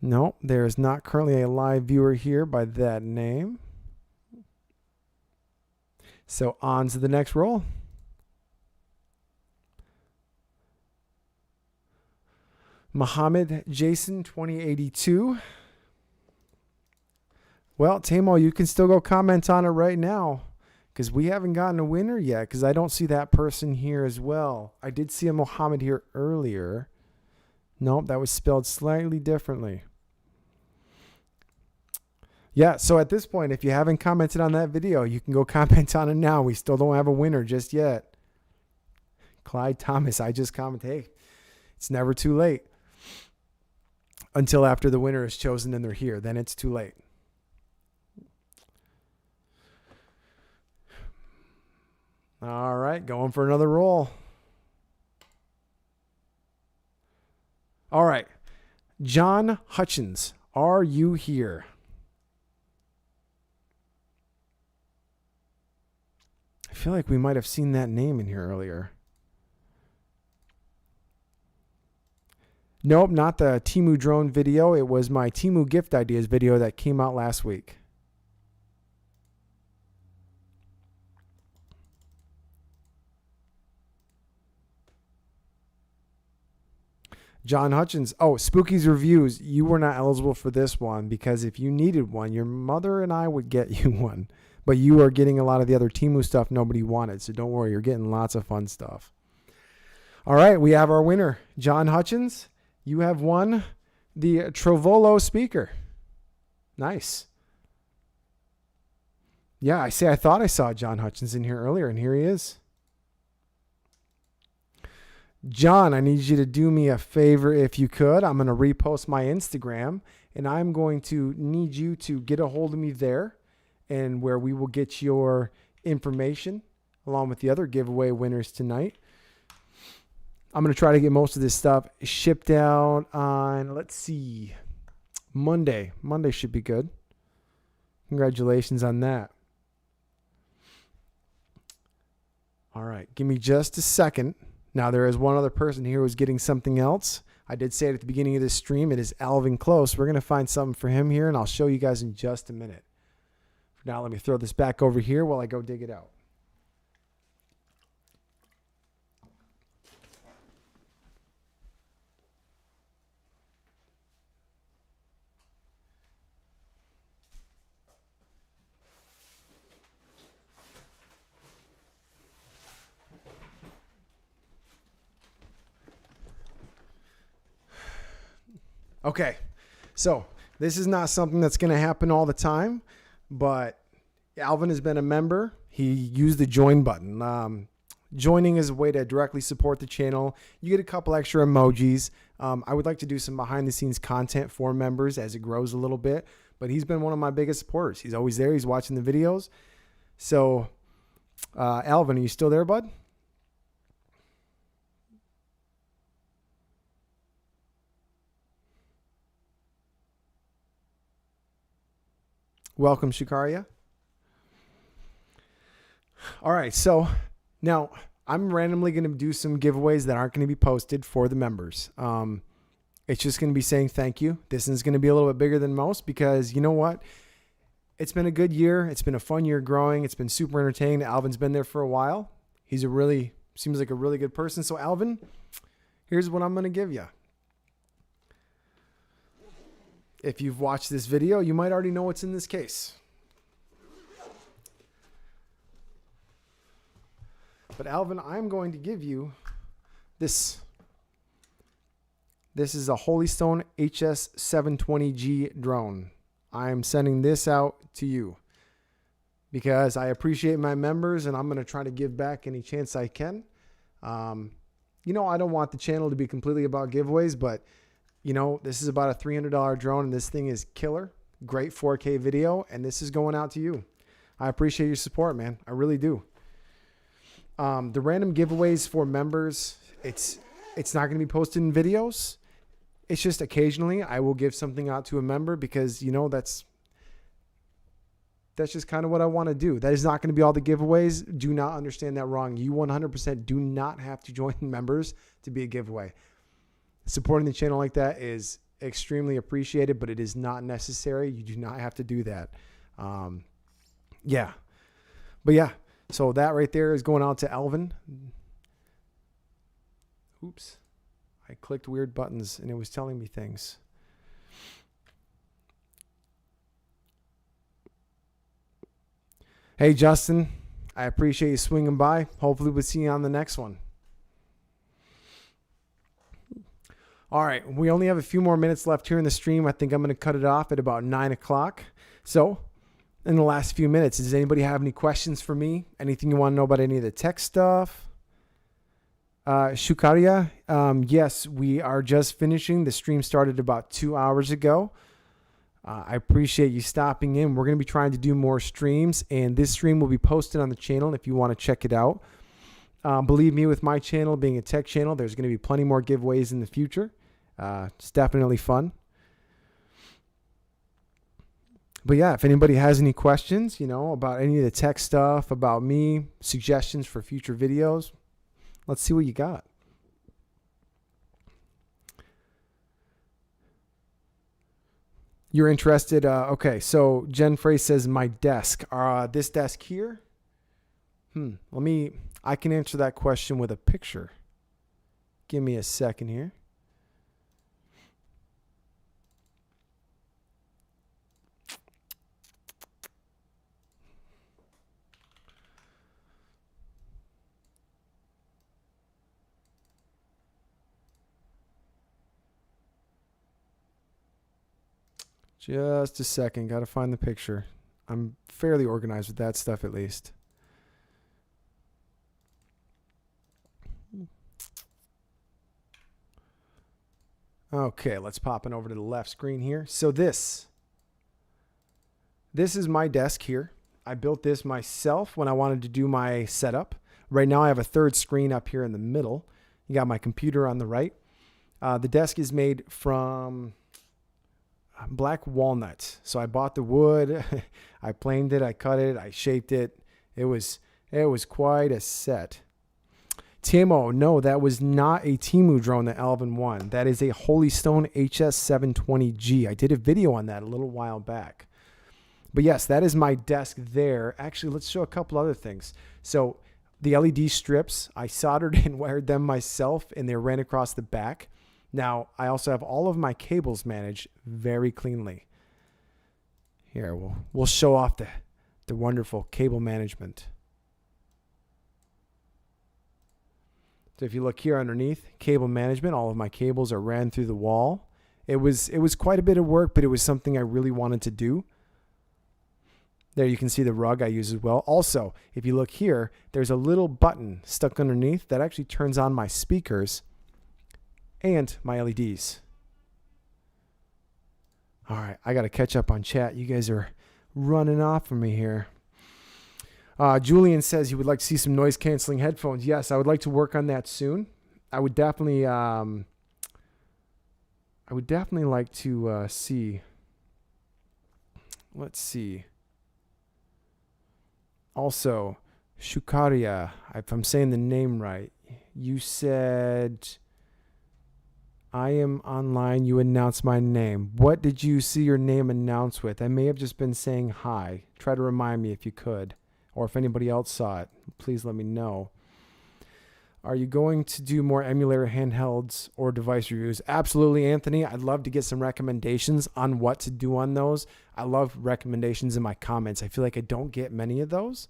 No, there is not currently a live viewer here by that name. So on to the next roll. Muhammad Jason 2082. Well, Temu, you can still go comment on it right now because we haven't gotten a winner yet because I don't see that person here as well. I did see a Muhammad here earlier. Nope, that was spelled slightly differently. Yeah, so at this point, if you haven't commented on that video, you can go comment on it now. We still don't have a winner just yet. Clyde Thomas, I just commented, hey, it's never too late. Until after the winner is chosen and they're here. Then it's too late. All right, going for another roll. All right. John Hutchins, are you here? I feel like we might have seen that name in here earlier. Nope, not the Temu drone video. It was my Temu gift ideas video that came out last week. John Hutchins. Oh, Spooky's Reviews. You were not eligible for this one because if you needed one, your mother and I would get you one. But you are getting a lot of the other Temu stuff nobody wanted. So don't worry, you're getting lots of fun stuff. All right, we have our winner, John Hutchins. You have won the Trovolo speaker. Nice. Yeah, I thought I saw John Hutchins in here earlier, and here he is. John, I need you to do me a favor if you could. I'm going to repost my Instagram, and I'm going to need you to get a hold of me there, and where we will get your information along with the other giveaway winners tonight. I'm going to try to get most of this stuff shipped out on, let's see, Monday. Monday should be good. Congratulations on that. All right, give me just a second. Now, there is one other person here who's getting something else. I did say it at the beginning of this stream. It is Alvin Close. We're going to find something for him here, and I'll show you guys in just a minute. For now, let me throw this back over here while I go dig it out. Okay, so this is not something that's going to happen all the time, but Alvin has been a member. He used the join button. Joining is a way to directly support the channel. You get a couple extra emojis. I would like to do some behind the scenes content for members as it grows a little bit, but he's been one of my biggest supporters. He's always there. He's watching the videos. So, Alvin, are you still there, bud? Welcome, Shikaria. All right, so now I'm randomly going to do some giveaways that aren't going to be posted for the members. It's just going to be saying thank you. This is going to be a little bit bigger than most because you know what? It's been a good year. It's been a fun year growing. It's been super entertaining. Alvin's been there for a while. He's seems like a really good person. So Alvin, here's what I'm going to give you. If you've watched this video, you might already know what's in this case. But Alvin, I'm going to give you this. This is a Holystone HS720G drone. I am sending this out to you because I appreciate my members and I'm going to try to give back any chance I can. You know, I don't want the channel to be completely about giveaways, but you know, this is about a $300 drone and this thing is killer. Great 4K video, and this is going out to you. I appreciate your support, man. I really do. The random giveaways for members, it's not going to be posted in videos. It's just occasionally I will give something out to a member because, you know, that's just kind of what I want to do. That is not going to be all the giveaways. Do not understand that wrong. You 100% do not have to join members to be a giveaway. Supporting the channel like that is extremely appreciated, but it is not necessary. You do not have to do that. Yeah. But yeah, so that right there is going out to Alvin. Oops. I clicked weird buttons and it was telling me things. Hey, Justin, I appreciate you swinging by. Hopefully we'll see you on the next one. All right, we only have a few more minutes left here in the stream. I think I'm going to cut it off at about 9 o'clock. So in the last few minutes, does anybody have any questions for me? Anything you want to know about any of the tech stuff? Shukaria, yes, we are just finishing. The stream started about 2 hours ago. I appreciate you stopping in. We're going to be trying to do more streams, and this stream will be posted on the channel if you want to check it out. Believe me, with my channel being a tech channel, there's going to be plenty more giveaways in the future. It's definitely fun. But yeah, if anybody has any questions, about any of the tech stuff, about me, suggestions for future videos, let's see what you got. You're interested? Okay, so Jen Frey says my desk. This desk here? I can answer that question with a picture. Give me a second here. Just a second. Got to find the picture. I'm fairly organized with that stuff at least. Okay, let's pop it over to the left screen here. So this is my desk here. I built this myself when I wanted to do my setup. Right now I have a third screen up here in the middle. You got my computer on the right. The desk is made from black walnut. So I bought the wood, I planed it, I cut it, I shaped it. It was quite a set. Temu, no, that was not a Temu drone that Alvin won. That is a Holy Stone HS720G. I did a video on that a little while back. But yes, that is my desk there. Actually, let's show a couple other things. So the LED strips, I soldered and wired them myself, and they ran across the back. Now, I also have all of my cables managed very cleanly. Here, we'll show off the wonderful cable management. So if you look here underneath, cable management, all of my cables are ran through the wall. It was quite a bit of work, but it was something I really wanted to do. There you can see the rug I use as well. Also, if you look here, there's a little button stuck underneath that actually turns on my speakers and my LEDs. All right, I got to catch up on chat. You guys are running off from me here. Julian says he would like to see some noise canceling headphones. Yes, I would like to work on that soon. I would definitely like to see. Let's see. Also, Shukaria, if I'm saying the name right, you said, I am online, you announced my name. What did you see your name announced with? I may have just been saying hi. Try to remind me if you could. Or if anybody else saw it, please let me know. Are you going to do more emulator handhelds or device reviews? Absolutely, Anthony. I'd love to get some recommendations on what to do on those. I love recommendations in my comments. I feel like I don't get many of those,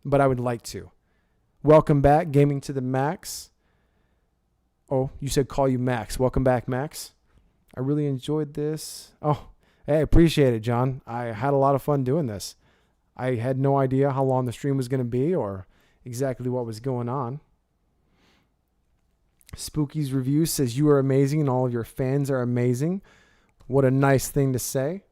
but I would like to. Welcome back, Gaming to the Max. Oh, you said call you Max. Welcome back, Max. I really enjoyed this. Oh, hey, appreciate it, John. I had a lot of fun doing this. I had no idea how long the stream was going to be or exactly what was going on. Spooky's Review says you are amazing and all of your fans are amazing. What a nice thing to say.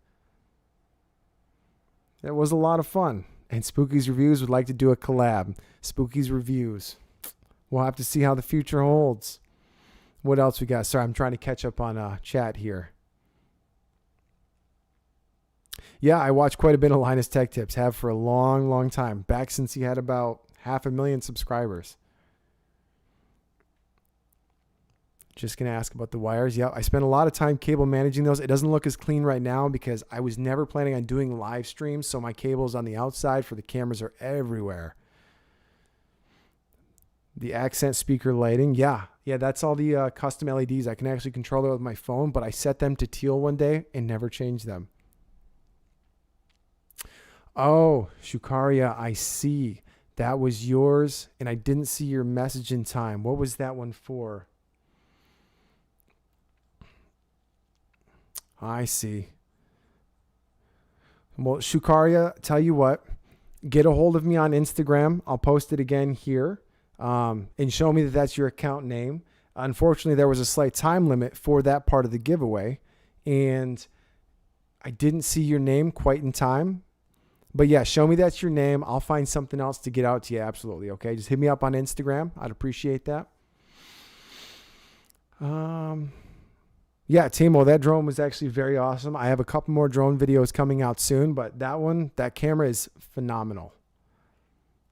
It was a lot of fun. And Spooky's Reviews would like to do a collab. Spooky's Reviews. We'll have to see how the future holds. What else we got? Sorry, I'm trying to catch up on chat here. Yeah, I watch quite a bit of Linus Tech Tips. Have for a long, long time. Back since he had about 500,000 subscribers. Just going to ask about the wires. Yep, I spent a lot of time cable managing those. It doesn't look as clean right now because I was never planning on doing live streams, so my cables on the outside for the cameras are everywhere. The accent speaker lighting. Yeah, that's all the custom LEDs. I can actually control it with my phone, but I set them to teal one day and never changed them. Oh, Shukaria, I see. That was yours, and I didn't see your message in time. What was that one for? I see. Well, Shukaria, tell you what, get a hold of me on Instagram. I'll post it again here, and show me that that's your account name. Unfortunately, there was a slight time limit for that part of the giveaway, and I didn't see your name quite in time. But yeah, show me that's your name. I'll find something else to get out to you. Absolutely. Okay. Just hit me up on Instagram. I'd appreciate that. Yeah, Temu, that drone was actually very awesome. I have a couple more drone videos coming out soon, but that camera is phenomenal.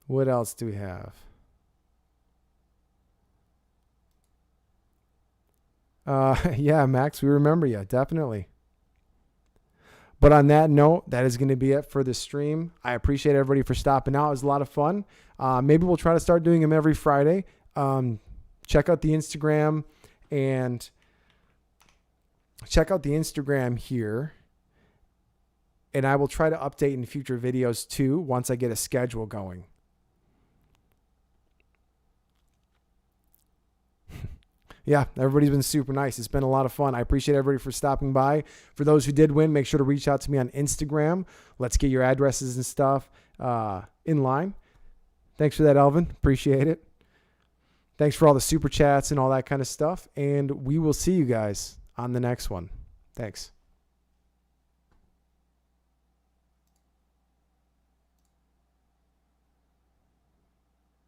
What else do we have? Yeah, Max, we remember you. Definitely. But on that note, that is going to be it for the stream. I appreciate everybody for stopping out. It was a lot of fun. Maybe we'll try to start doing them every Friday. Check out the Instagram and check out the Instagram here. And I will try to update in future videos too once I get a schedule going. Yeah, everybody's been super nice. It's been a lot of fun. I appreciate everybody for stopping by. For those who did win, make sure to reach out to me on Instagram. Let's get your addresses and stuff in line. Thanks for that, Elvin. Appreciate it. Thanks for all the super chats and all that kind of stuff. And we will see you guys on the next one. Thanks.